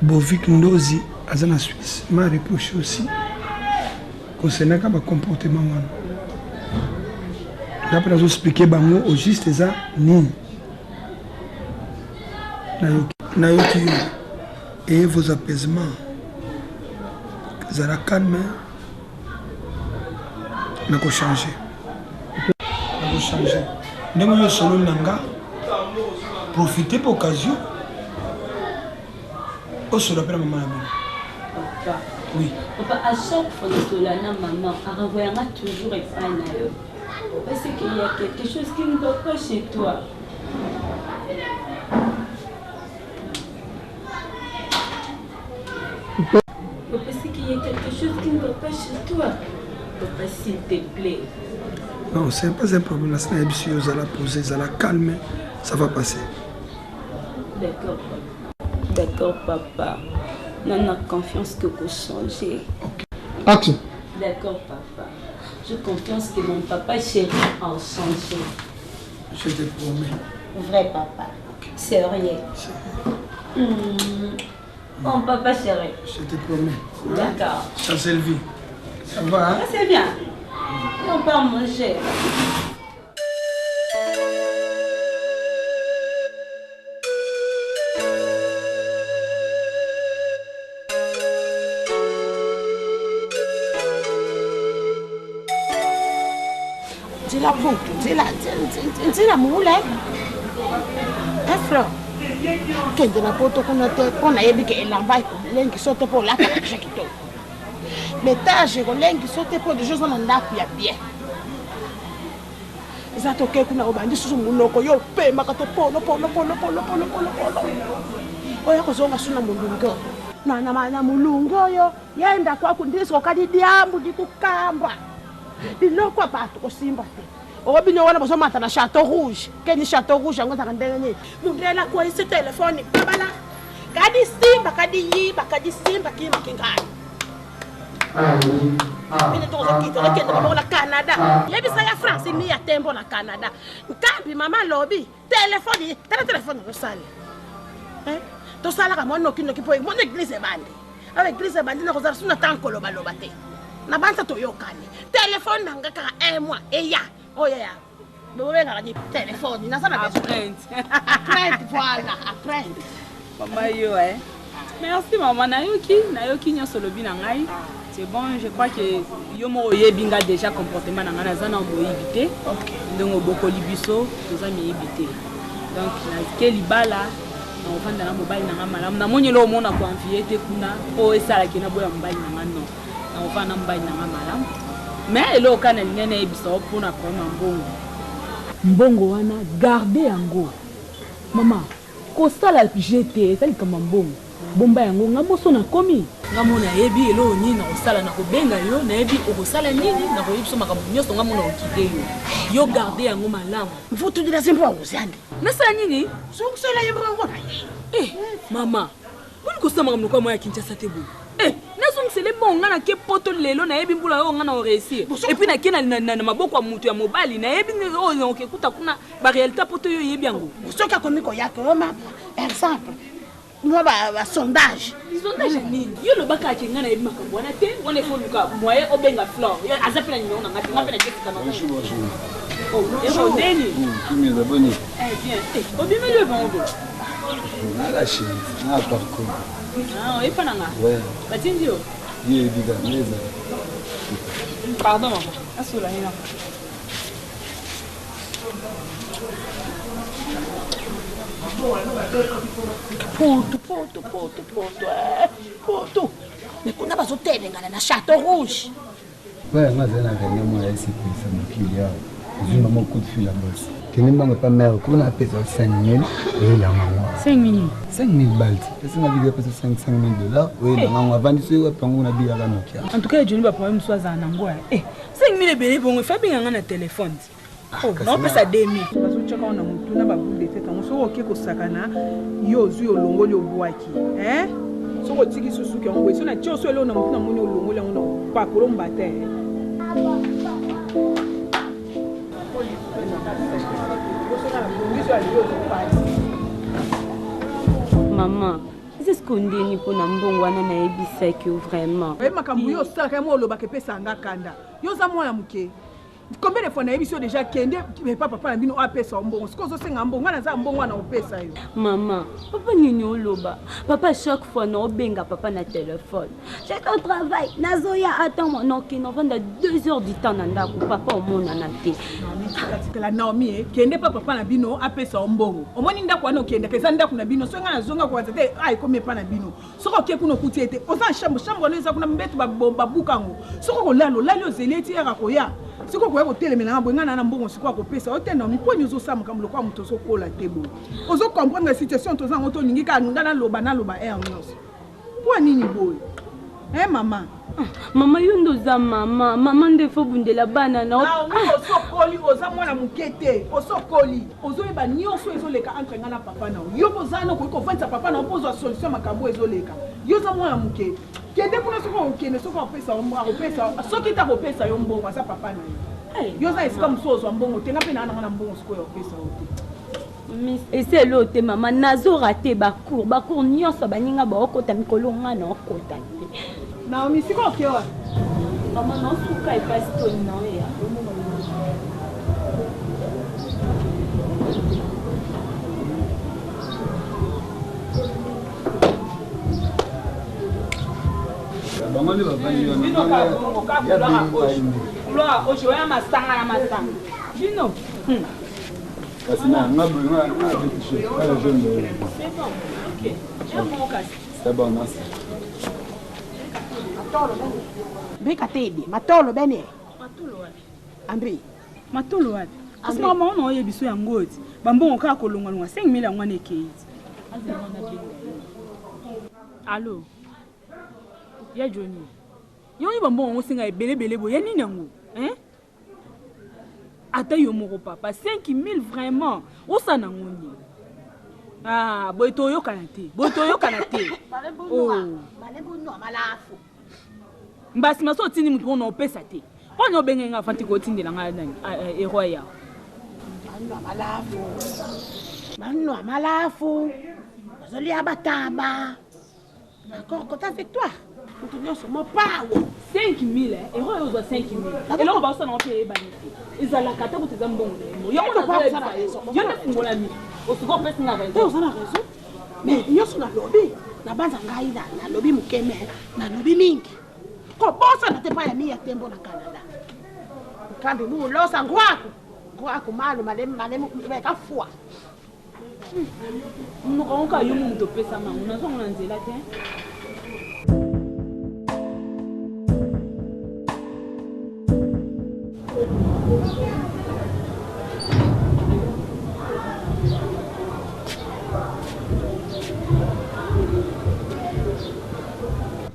Bovik Ndozi, à la Suisse. Il m'a reproché aussi. Concernant le comportement, d'après vous expliquer au juste ça, non. Et vos apaisements, zala calme nakochanger ndenge oyo solo nanga profiter pour occasion osolo mpe na mama na bino. Oui. Papa, à chaque fois que tu as maman, elle revoyera toujours et pas naïo. Parce qu'il y a quelque chose qui ne va pas chez toi. Parce qu'il y a quelque chose qui ne va pas chez toi. Papa, s'il te plaît. Non, c'est pas un problème. La semaine, si vous allez poser, vous allez calmer, ça va passer. D'accord, papa. D'accord, papa. On a confiance que vous changez. Ok. Action. D'accord, papa. J'ai confiance que mon papa chéri a changé. Je te promets. Vrai, papa. Okay. Sérieux. Mon papa chéri. Je te promets. D'accord. Ça c'est le vie. Ça va, hein? C'est bien. On part manger. Nzela butu, nzela mule. Efro. Kende na poto kuna te kona yebi ke elamba lengi sote po la ta kito. Métage ko lengi sote po de choses on ndaku ya bien. Zato ke kuna obandi susu munoko yo pe makato polo. Oya ko zonga suna mulungo. Na mulungo yo yenda kwa kundisiko kadi diambu dikukamba. Biloko bato ko simba te. Obino wana bozo mata na Château Rouge. Keni Château Rouge ngo takandenge ni. Mundela kwa isi telefone babala. Kadi simba kadi simba kima kingani. Mine toza kita kende ba na Canada. Yebisa ya France ni ya tembo na Canada. Nkambi mama lobi telefone ko sale. To sala ka mono kino kipo mo église bandi. Avec église bandi na kozala suna tankolo baloba te. Na banza to yokani. Téléphone nanga ka un mois et ya. Oh ya. Bebo benga ni téléphone na sana apprendre. Voilà, apprendre. Maman yo Merci maman nayoki nyoso lobi na ngai. C'est bon, je crois que yo mo yebinga déjà comportement na ngana zana mo yibité. OK. Ndongo boko libiso toza mi yibité. Donc na keli bala na ovanda na mobile na ngama na moni lo mona ko envier te kuna po esala kina boya mobile na ngano. Na ovanda mobile na ngama mais elo kana lingene ebisa opona koma mbongo wana garder yango mama kosala jeté sali kama mbongo bomba yango ngamoso na komi ngamona yebi elo nini na kosala na kobenga yo na yebi okosala nini na koyebisa makambo nyonso ngamona okide yo garder yango malamu mfutu dila simpo ngozandi nasala nini sokusela yembongo na mama boni kosala makambo kwa moya Kinshasa te bo c'est les bons ngana ke poto lelo na yebi mbula yo ngana o réussir et puis na kena na maboko ya mutu ya mobali na yebi o ke kuta kuna ba réalité poto yo yebi yango soka komiko yako yo ma exemple moi ba sondage nini yo lo baka ke ngana yebi makambo wana te wana fo luka moyen obenga flor yo azape na nyonga ngati ngape na Jessica na oh yo deni tous mes abonnés bien obimi le bon on a la chine on a parcours. Ah, et pas nanga. Ouais. Batindio. Il est évident, pardon, asula ina. Poto. Mais kuna bazotelengana na Château Rouge. Ouais, moi j'ai un moi ici pour ça mon client. J'ai eu mon coup de fil à boss. Tu n'es même pas mère, qu'on a payé 5 000 et la maman. 5 000 5 000 balles. Est-ce qu'on a dit que c'est 5 000 $? Oui, la maman a vendu ce que on a dit à la Nokia. En tout cas, je ne vais pas me choisir en angoisse. 5 000 bébés, bon, il faut bien un téléphone. Oh, non, pas ça 2 000. Parce que tu as un mouton, tu as boule de tête. On se voit que sakana, yo zu yo longo yo boaki. Hein? So ko tiki susu ke on so na tio so le na mouton na moni longo le on pa ko mbate. Maman, est-ce qu'on dit pour n'ambongo wana na ebisa que vraiment? Eh makambu yo sala kama oloba ke pesa nga kanda. Yo za mwana muke. Combien de fois na émission déjà kende mais papa na bino apesa mbongo siko zo senga mbongo na za mbongo na opesa yo maman papa nini oloba papa chaque fois na obenga papa na téléphone j'ai ton travail nazoya attends mon ok on vend 2 heures du temps na ndako papa omona na te la Naomi kende papa na bino apesa mbongo omoni ndako wana okende pesa ndako na bino songa na zonga kwa tete ai comme pa na bino soko ke kuno kuti ete oza chambre wana eza kuna mbetu ba bukango soko ko lalo zeleti era koya siko ko yako telemela na bwenga na mbongo siko ko pesa otenda mi po nyozo sama kamlo kwa muto so kola tebo ozo comprendre la situation to zango to ningi ka ngana loba nyos po nini boy mama mama yondo za mama ndefo bundela bana na osokoli oza mwana mukete osokoli ozoyeba nyonso ezoleka entre ngana papa na yo bozana ko vantsa papa na opozo solution makambo ezoleka yo za mwana mukete kende kuna soko okende soko opesa soki ta kopesa yo mbongo asa papa na yo za esika musozo wa mbongo tenga pe na mbongo soko ya opesa ote miss ese lote mama nazo raté bacour nyonso baninga baokota mikolo nga na okota Naomi siko okewa mama no suka e pasto na ya bangoni bavandi bino ka bongo ka kula osho ya masanga bino kasi na ngabunga na bitishe kala jeune c'est bon ok j'aime kasi c'est bon merci Beka tedi, matolo bene. Matolo wapi? Andri. Matolo wapi? Kasi mama ona oye biso ya ngoti. Bambongo ka kolonga longa 5000 ya ngwana ekeizi. Allo. Ya Johnny. Yo bambongo ngosinga ebele bo ya nini yango? Ata yo moko papa 5000 vraiment. Osana ngoni. Ah, boito kanate. Oh. Malebo no malafu. Mbasi maso tini mutu ona opesa te. Pone obenge nga fanti ko tindela nga nani eroya. Mano malafu. Zoli abataba. D'accord, quand avec toi. Nous tenons sur mon pao. 5000 euro yo 5000. Et là on va ça na payer bani. Izala kata ko tezambongo. Yo ko pas ça na raison. Yo ne fungola mi. Osiko pesa na raison. Yo ça na raison. Mais yo so na lobby. Na banza ngai na lobby mukeme. Na lobby mingi. Ko bosa na te pa ya mi ya tembo na Canada. Kambi mu lo sangwako. Kwako malo malemu ka fwa. Mukonka yo mu to pesa mangu na zonga nzela te.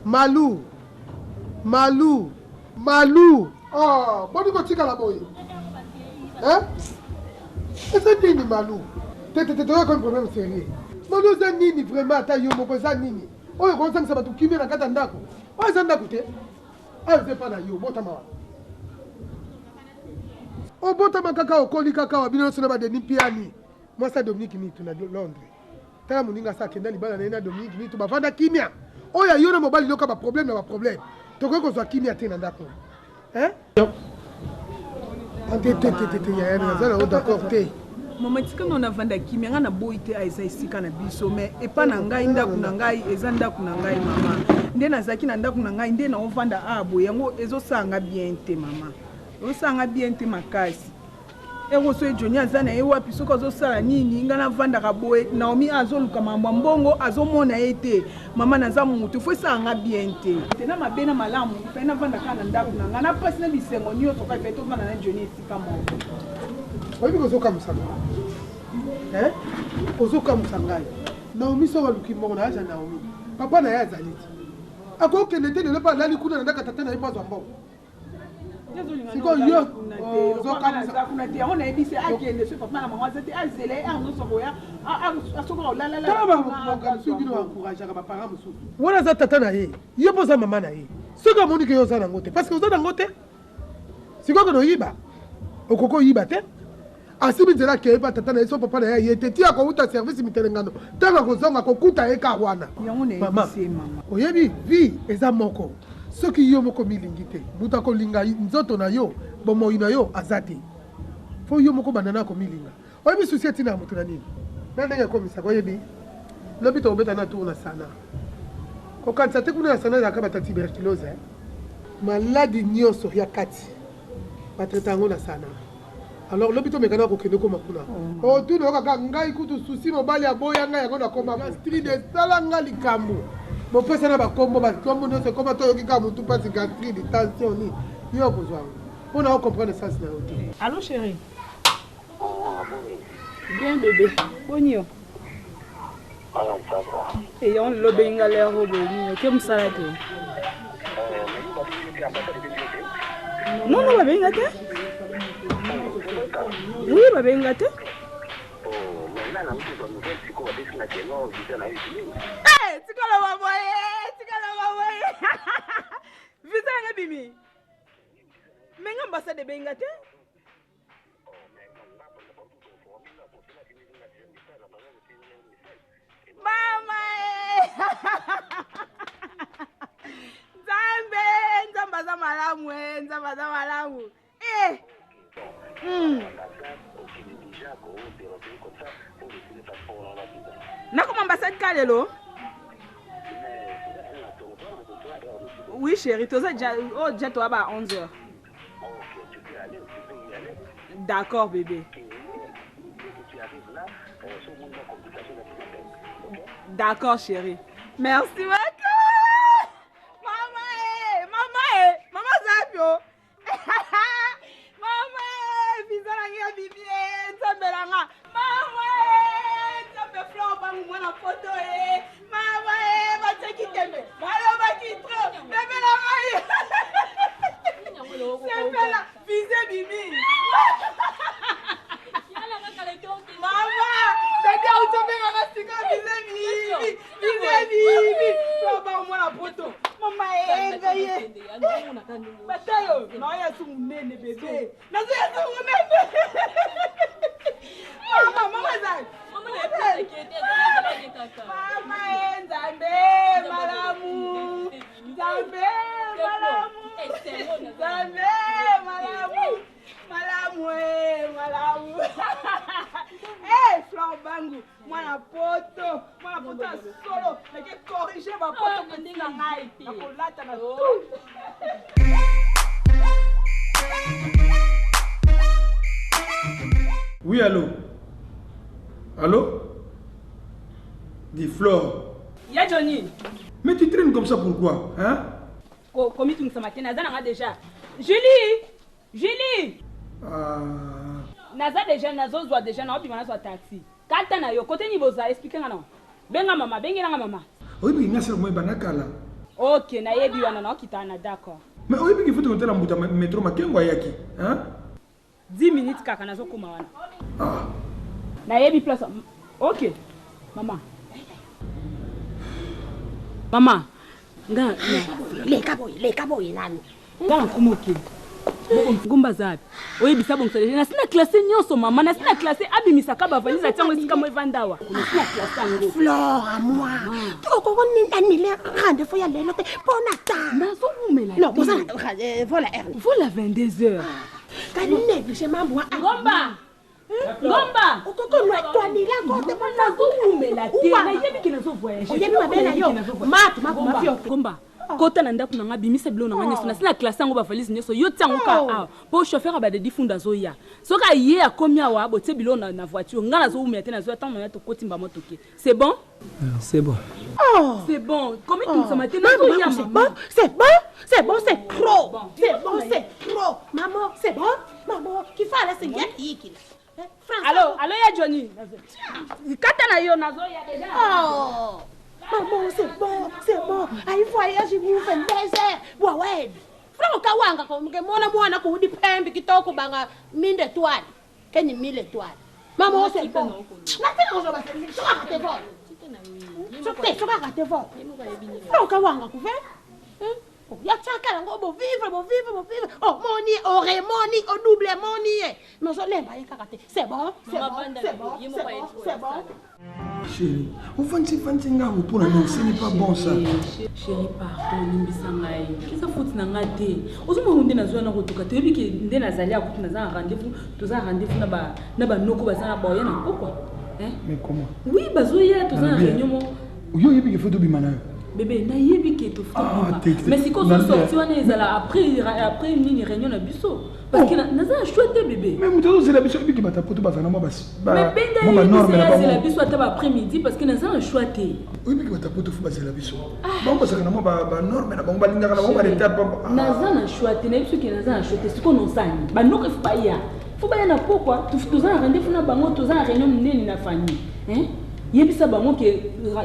Malou. Oh, boni ko tika la boy. C'est nini Malou? T'es comme problème sérieux. Malou za nini vraiment ta yo moko za nini? Oyo ko sanga sabatu kimi na kata ndako. Oyo za ndako te. Ayo pas na yo botama. O botama kaka okoli kaka wa bino sona ba Denis Piani. Moi ça Dominique ni tuna Londres. Tala muninga sa kenda libala na Dominique ni to bavanda kimia. Oya yo na mobali loka ba problème na ba problème. Toko ko zwa kimia te na ndako. D'accord te. Mama tika na vanda kimia nga na boy te aisa isika na biso mais epa na ngai ndako na ngai eza ndako na ngai mama. Nde na zaki na ndako na ngai nde na ovanda abo yango ezosanga bien te mama. Osanga bien te makasi. Ero so Johnny azana ye wapi soko azosala nini ngana vanda kaboe Naomi azoluka mambo mbongo azomona ete mama naza mutu fo sanga bien te. Tena mabena malamu pena vanda kana ndako na ngana pasi na bisengo nyo to ka feto vanda na Johnny sika mo. Oyi ko zoka musanga. Ozoka musanga. Naomi so waluki mo na aja Naomi. Papa na ya zaliti. Ako kende te ne pas lali kuna ndaka tata na ipa zombo. Siko yo zoka kuna te on a ebise akende so papa na mama zete azele arno sokoya asoko la taba mo suki no encourager ba parents musu wona za tata na ye yo boza mama na ye soka moni ke yo za na ngote parce que zo na ngote siko ko no yiba okoko yiba te asibi nzela ke ba tata na ye so papa na ye te tia ko uta service mitelengano tanga ko zonga ko kuta e ka wana mama oyebi vi eza moko soki yo moko milingi te muta ko linga nzoto na yo bomoi na yo azate fo yo moko banana komilinga oyebi susi etina ya moto na nini na ndenge ekomisaka oyebi lobi tokobeta na tour na sana kokanisa te kuna na sana ezalaka bata tuberculose maladi nyonso ya kati batraita yango na sana alors lobi tomekana kokende koma kuna otuna okaka ngai kutu susi mobali aboya ngai yango nakoma gastride esala nga likambo bopesa na bakombo bakombo nyonso ekoma toyoki kaka motu mpasi gastride tension nini yo kozwa yango mpona ocomprendre sens na yo te. Allô chérie. Bien bébé. Bonio. Et on le benga l'air au bonio. Que me salade. Non non benga te. Oui benga te. Eh, tikala mama Visa nga bimi. Menga ambassade benga te. Mama Zambe nzamba za malamu nzamba za malamu Nakoma ambassade kalelo. Oui chérie, tu as déjà toi à 11h. D'accord bébé. D'accord chérie. Merci beaucoup. Maman Zapio. Maman, bizarre bibi, Zambelanga. Maman, Zambe fleur ba mwana photo Maman, va te quitter. Voilà va quitter. Bébé la maille. C'est belle, visé bibi. Maman, c'est où tu veux mastika visé bibi. Fleur ba mwana photo. Maman, ngaye. Batayo, naoya sumunene bébé. Nazoya sumunene. Mama zai. Mama Nzambe malamu. Nzambe malamu. Nzambe malamu. Malamu. Eh, Fleur Bangu, mwana poto solo, nake corriger ma poto kondinga ngai. Nakolata na tout. Oui, allô? Allô? Dis Flore. Y'a Johnny. Mais tu traînes comme ça pourquoi? Hein? Comme tu me sens matin, Naza déjà. Julie! Naza déjà, Nazo zoa déjà, na opi mana zoa taxi. Kata na yo, kote ni boza, explique nga non. Benga mama, mama. Oui, mais il y a seulement banakala. Ok, na yebi wana na okitana, d'accord. Mais oui, mais il faut te monter la mbuta métro makengo yaki, hein? 10 minutes kaka nazo kuma wana. Na yebi place. Ok. Mama. Nga leka boy nani. Nga kumoke. Ngumba zapi. Oyebi sabon sale. Na sina classe nyoso mama, na sina classe abimisaka bavaliza tsango esika mo evandawa. Na sina classe ngo. Flora moi. Toko koni le rendez-vous ya lelo te pona ta. Nazo umela. Non, voilà R. Voilà 22h. Kanine bishe mambo. Ngomba. Okoko no twani la kote na zo umela te. Na yebi ki nazo voyage. Oyebi mabela yo. Mafio. Ngomba. Kota na ndako nanga bimisa bilo nanga nyeso na sina classe ngo ba valise nyeso yo tsango ka po chauffeur ba de difunda zo ya soka ye akomi awa bo te bilo na voiture nga na zo umela te na zo attendre na to kotimba motoke c'est bon c'est bon c'est bon comment tu me matin na zo ya c'est trop maman c'est bon maman qui fait la c'est yiki allô ya Johnny kata na yo na zo ya déjà Maman, c'est bon. Aïe, voyage, vous faites un baiser. Ouais. Frère, Kawanga, comme que mon ko di pembe qui toko banga mine d'étoiles. Quelle mille étoiles. Maman, c'est bon. La tête, on va faire. Tu vas rater vol. Tu vas rater vol. Frère, Kawanga, vous faites? Ya chaka ngo bo vivre. Oh, moni, au double moni. Mais on l'aime pas, c'est bon. Chérie, vous faites pour la ce n'est pas bon ça. Chérie, pardon, Nimbisangaï. Qu'est-ce que vous faites dans thé? Vous avez dit que vous avez dit que vous avez rendez-vous, vous avez rendez-vous na ba noko bazana ba yana pourquoi? Hein? Mais comment? Oui, bazoya tu as réunion. Yo yebi que photo bimana. Bébé, na yebi que tu photo. Mais si quand on sorti on est là après une réunion na biso. Parce que naza chouette bébé. Mais muto c'est la biso yebi que bata poto bazana mo basi. Mais benga c'est la biso ata après-midi parce que naza chouette. Oui, mais bata poto fou basi la biso. Bon parce que na mo ba norme na bon ba linga na mo ba l'étape. Naza na chouette na biso que naza chouette c'est qu'on enseigne. Ba noko faut pas ya. Faut pas na pourquoi? Tu as rendez-vous na bango, tu as réunion nini na famille. Hein? Yebisa bango que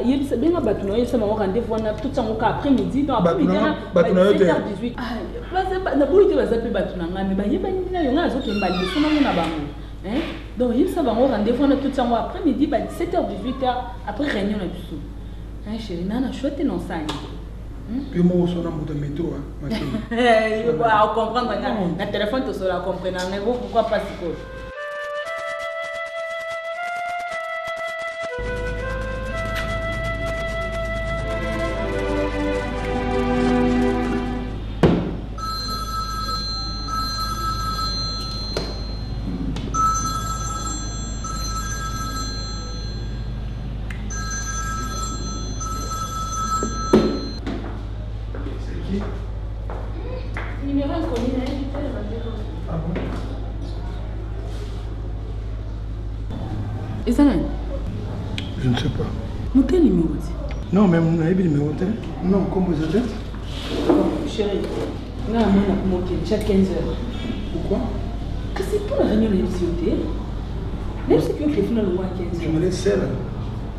yebisa benga batuna yebisa bango rendez-vous na tout ça après-midi donc après-midi na 7h18. Ah, na boite bazape batuna ngami ba yeba nini na yonga azoke mbali sona na bango. Hein? Donc yebisa bango rendez-vous na tout ça après-midi ba 7h18h après réunion na biso. Hein chérie, nana chouette non ça. Puis moi aussi on a mon métro hein. Il va comprendre na téléphone to sola comprendre mais pourquoi pas si quoi. Je ne sais pas. Nous quel numéro? Non, même on a eu le numéro. Non, comme vous êtes. Chérie, là, on a déjà 15 heures. Pourquoi? Que c'est pour la réunion de l'UCOT. Même si tu as fait le mois 15 heures. Je me laisse seule.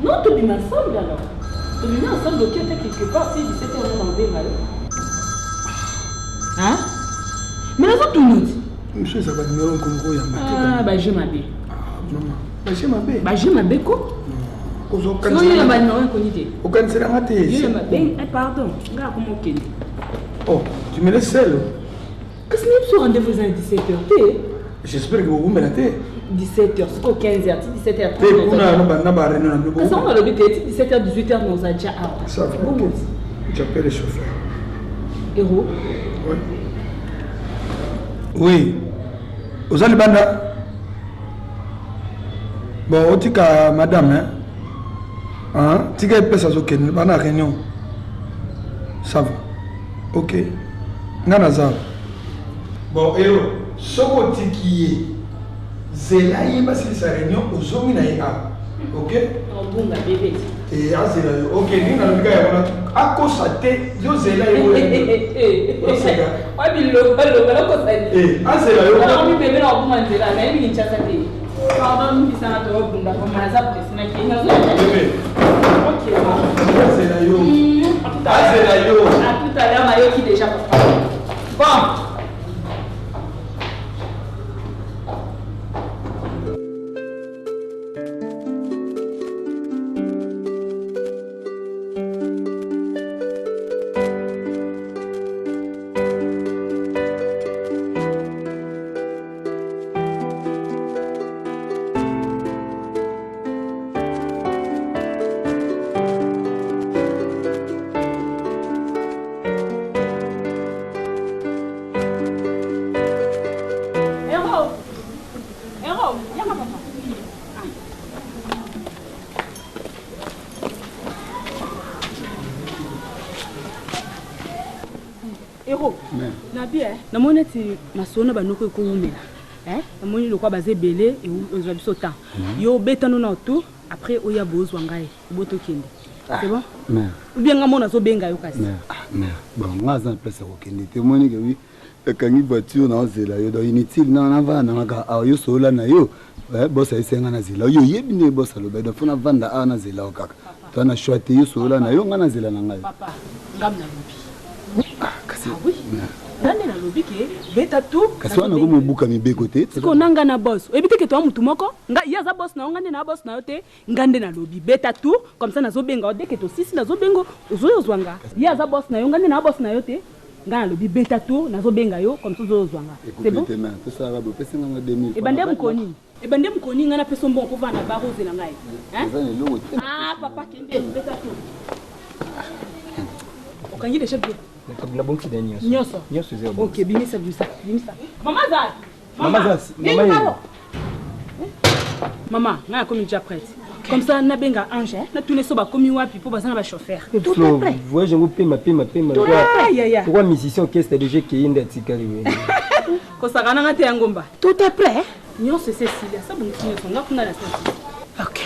Non, tu es ensemble alors. Tu es ensemble, ok, tu es quelque part, si 17 heures, on va en hein? Mais là, tout le monde. Monsieur, ça va numéro un concours, il y a un ah, bah, je m'habille. Ah, maman. Bah, je m'habille. Bah, je m'habille quoi? Non, il y a un numéro inconnu. Au cancer, on a été. Pardon, regarde comment on est. Oh, tu me laisses seule? Qu'est-ce que tu as rendez-vous à 17h? J'espère que vous me l'attendez. 17h, c'est quoi 15h, 17h? On a le but 17h, 18h, nous a déjà out. Ça va. J'appelle le chauffeur. Héros? Oui. Oui. Vous allez banda? Bon, on dit que madame, hein? Hein? Tu as fait ça, ok? Nous avons une réunion. Ça va. Ok. Nanaza. Bon, héros. Ce que tu es. Zela yeba si sa réunion ozomi na yeka. OK? Bon la bébé. Et à zela yo. OK, ni na lobika ya wana. Akosate yo zela yo. Wa billo ballo ko sani. À zela yo. Wa mi bébé na obuma zela na yimi nchasa te. Pardon mi bisana to obunda ko maza presina ke na zo. Bébé. OK. À zela yo. À zela yo. À tout à l'heure Mayo qui déjà bon. Namoni ti masona banoko ko umela namoni lokwa baze belé et ozwa biso temps yo betano na tout après oya bozwa ngai boto kende c'est bon mais bien ngamona zo benga yo kasi mais bon ngaza na place ko kende te moni ke oui kangi voiture na zela yo do inutile na va na ka yo sola na yo bossa isenga na zela yo yebi ne bossa lo bedo funa vanda ana zela okaka to na shwate yo sola na yo ngana zela na ngai papa ngamna lobi kasi oui nani na lobi ke beta tout kasi wana ko mobuka mibeko te siko nanga na boss ebite ke to mutu moko nga yaza boss na ngande na boss na yote ngande na lobi beta tout comme ça nazo benga o deke to sisi nazo bengo ozoyo zwanga yaza boss na yo ngande na boss na yote nga lobi beta tout nazo benga yo comme ça ozoyo zwanga c'est bon tout ça va bopesa nga 2000 e bande mkoni Et ben dem koni ngana peso mbon ko vana ba rose na ngai. Hein? Ah papa kende beta to. Okangi de chef bien. Na bonki de nyoso. Nyoso zero. OK, bimisa. Maman Zaz. Maman, nga comme déjà prête. Comme ça na benga ange, na tourner so ba komi wapi po bazana ba chauffeur. Tout est prêt. Voyez, je vous paie ma. Pourquoi mission caisse de jeu qui est tikali. Ko sakana ngate ya ngomba. Tout est prêt? Nyoso Cécilia, ça bon nyoso nga kuna la Cécilia. OK.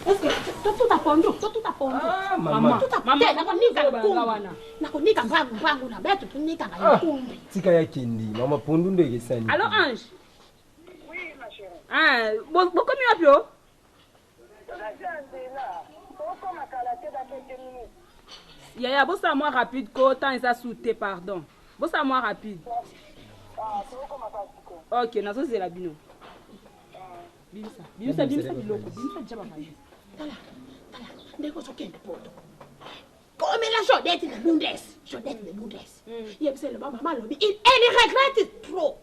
Est-ce que tout a pondu? Ah, maman. Nakonika mbangu na betu tunika ngayikumbi. Tika ya kindi, mama pondu ndo yesani. Allô Ange? Oui, ma chérie. Ah, bon comme tu vas Yaya, bossa moi rapide, temps et ça souté, pardon. Bossa moi rapide. Ok, nazo c'est la bino. Bimisa biloko, bimisa jaba mayi. Tala, ndeko sokende poto. Comme la Jodette de Bundes. Il y a le maman lobby. Elle regrette trop.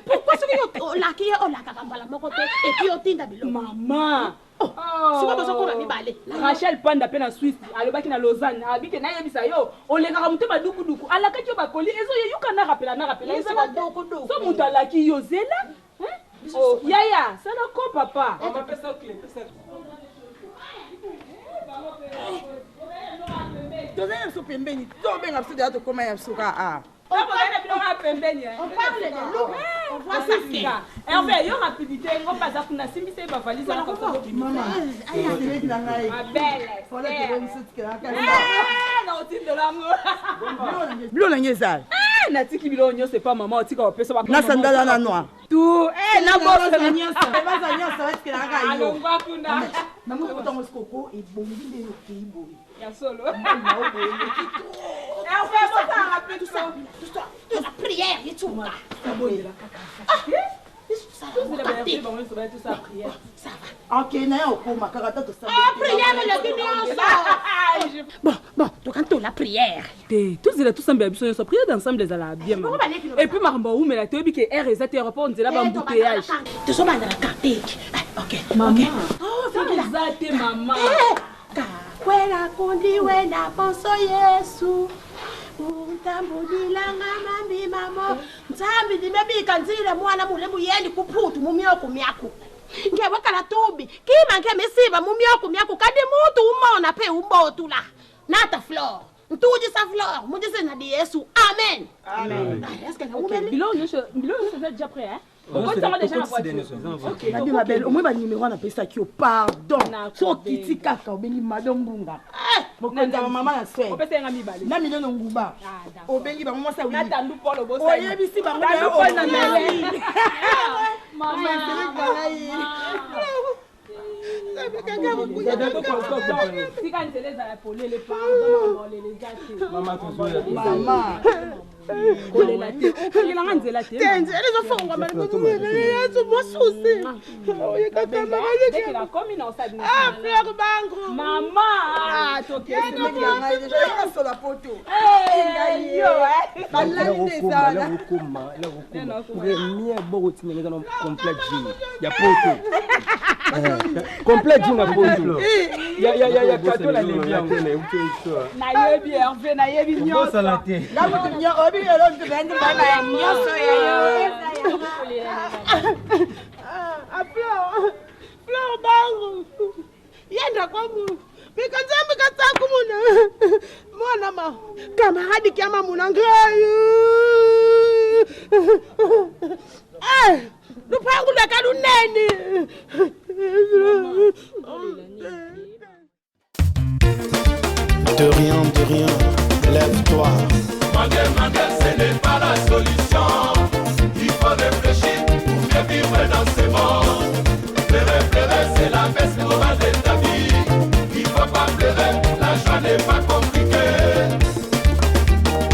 Pourquoi ce que la qui est la kakambala mokote et puis au tinda bilo. Maman. C'est pas besoin qu'on a mis balé. Rachel Panda pe na Suisse, alobaki na Lausanne, abike na yebisa yo, oleka mutema duku. Alaka kyo bakoli, ezo yo kana rappela. Ezo ba doko. So mutu alaki yo zela? Oh, yaya, ça na ko papa. Maman pesa clé. Tozana so pembeni, to benga so de koma ya suka a. On parle de l'eau. On voit ça. Et on fait une rapidité. On passe à la simbi, c'est ma valise. Maman. C'est pas maman. Na sandala na noir. Tout. Eh, na bosse na nyasa. Baza nyasa est-ce que la ga yo. Allons va kuna. Na mo ko skoko e bongi de kibo. Ya solo. Et on fait ça rapide tout ça. La prière et tout. Ça va. Ok, na yo ko makaka to ça. Ah, prière le Bon, donc quand la prière. Tous les tous ensemble biso so prière ensemble les ala bien. Et puis maramba ou mais la tobi que air ezate rapport on dit là ba embouteillage. Tu so banda la kapeki. OK. Maman. Oh, ça ezate maman. Kwela kundi wena ponso Yesu. Untambulilanga mambi mamo. Ntambi dimebika nzile mwana mule muyendi kuphutu mumyoko myako. Ngewakala tobi. Kima ngemisiba mumyoko myako kadi mutu umona pe umbotu la. Nata flor. Ntuji sa flor. Mudise na di Yesu. Amen. Est-ce que Bilo c'est déjà prêt hein? On va déjà la voiture. OK. Nabi ma belle, au moins ba numéro na pesa ki pardon. So kiti kaka obeli madame bunga. Mokonza maman na swe. Opesa nga mibale. Na milio nguba. Obengi ba maman sa wi. Na tandu polo bosa. Oyebisi ba ngo. Tandu polo na mele. Maman, c'est balayi. Si quand c'est les à poler les pardon les gâter. Maman toujours. Maman. Coller la tête. Il a rendu la tête. Tenze, les enfants on va me moi souci. Oye kaka maman. Dès qu'il a commis dans sa frère bango. Maman. Ah, toke c'est mec là déjà sur la photo. Eh yo eh. Balani ça. La rukuma. Mie bogoti ngeza no complexe. Ya photo. Complexe na photo. Ya kato la lebia ngone ukiso. Na yebi Hervé na yebi nyoso. Bosa la te. La mutu nyo obi yelo ntubendi bana ya nyoso Ah, Fleur bango. Yenda kwangu. Mikata kumuna. Mwana ma. Kamaradi kama munangayo. Lupangu la kalunene. De rien, lève-toi. Manger, ce n'est pas la solution. Il faut réfléchir pour bien vivre dans ce monde. Pleurer, c'est la baisse globale de ta vie. Il faut pas pleurer, la joie n'est pas complète.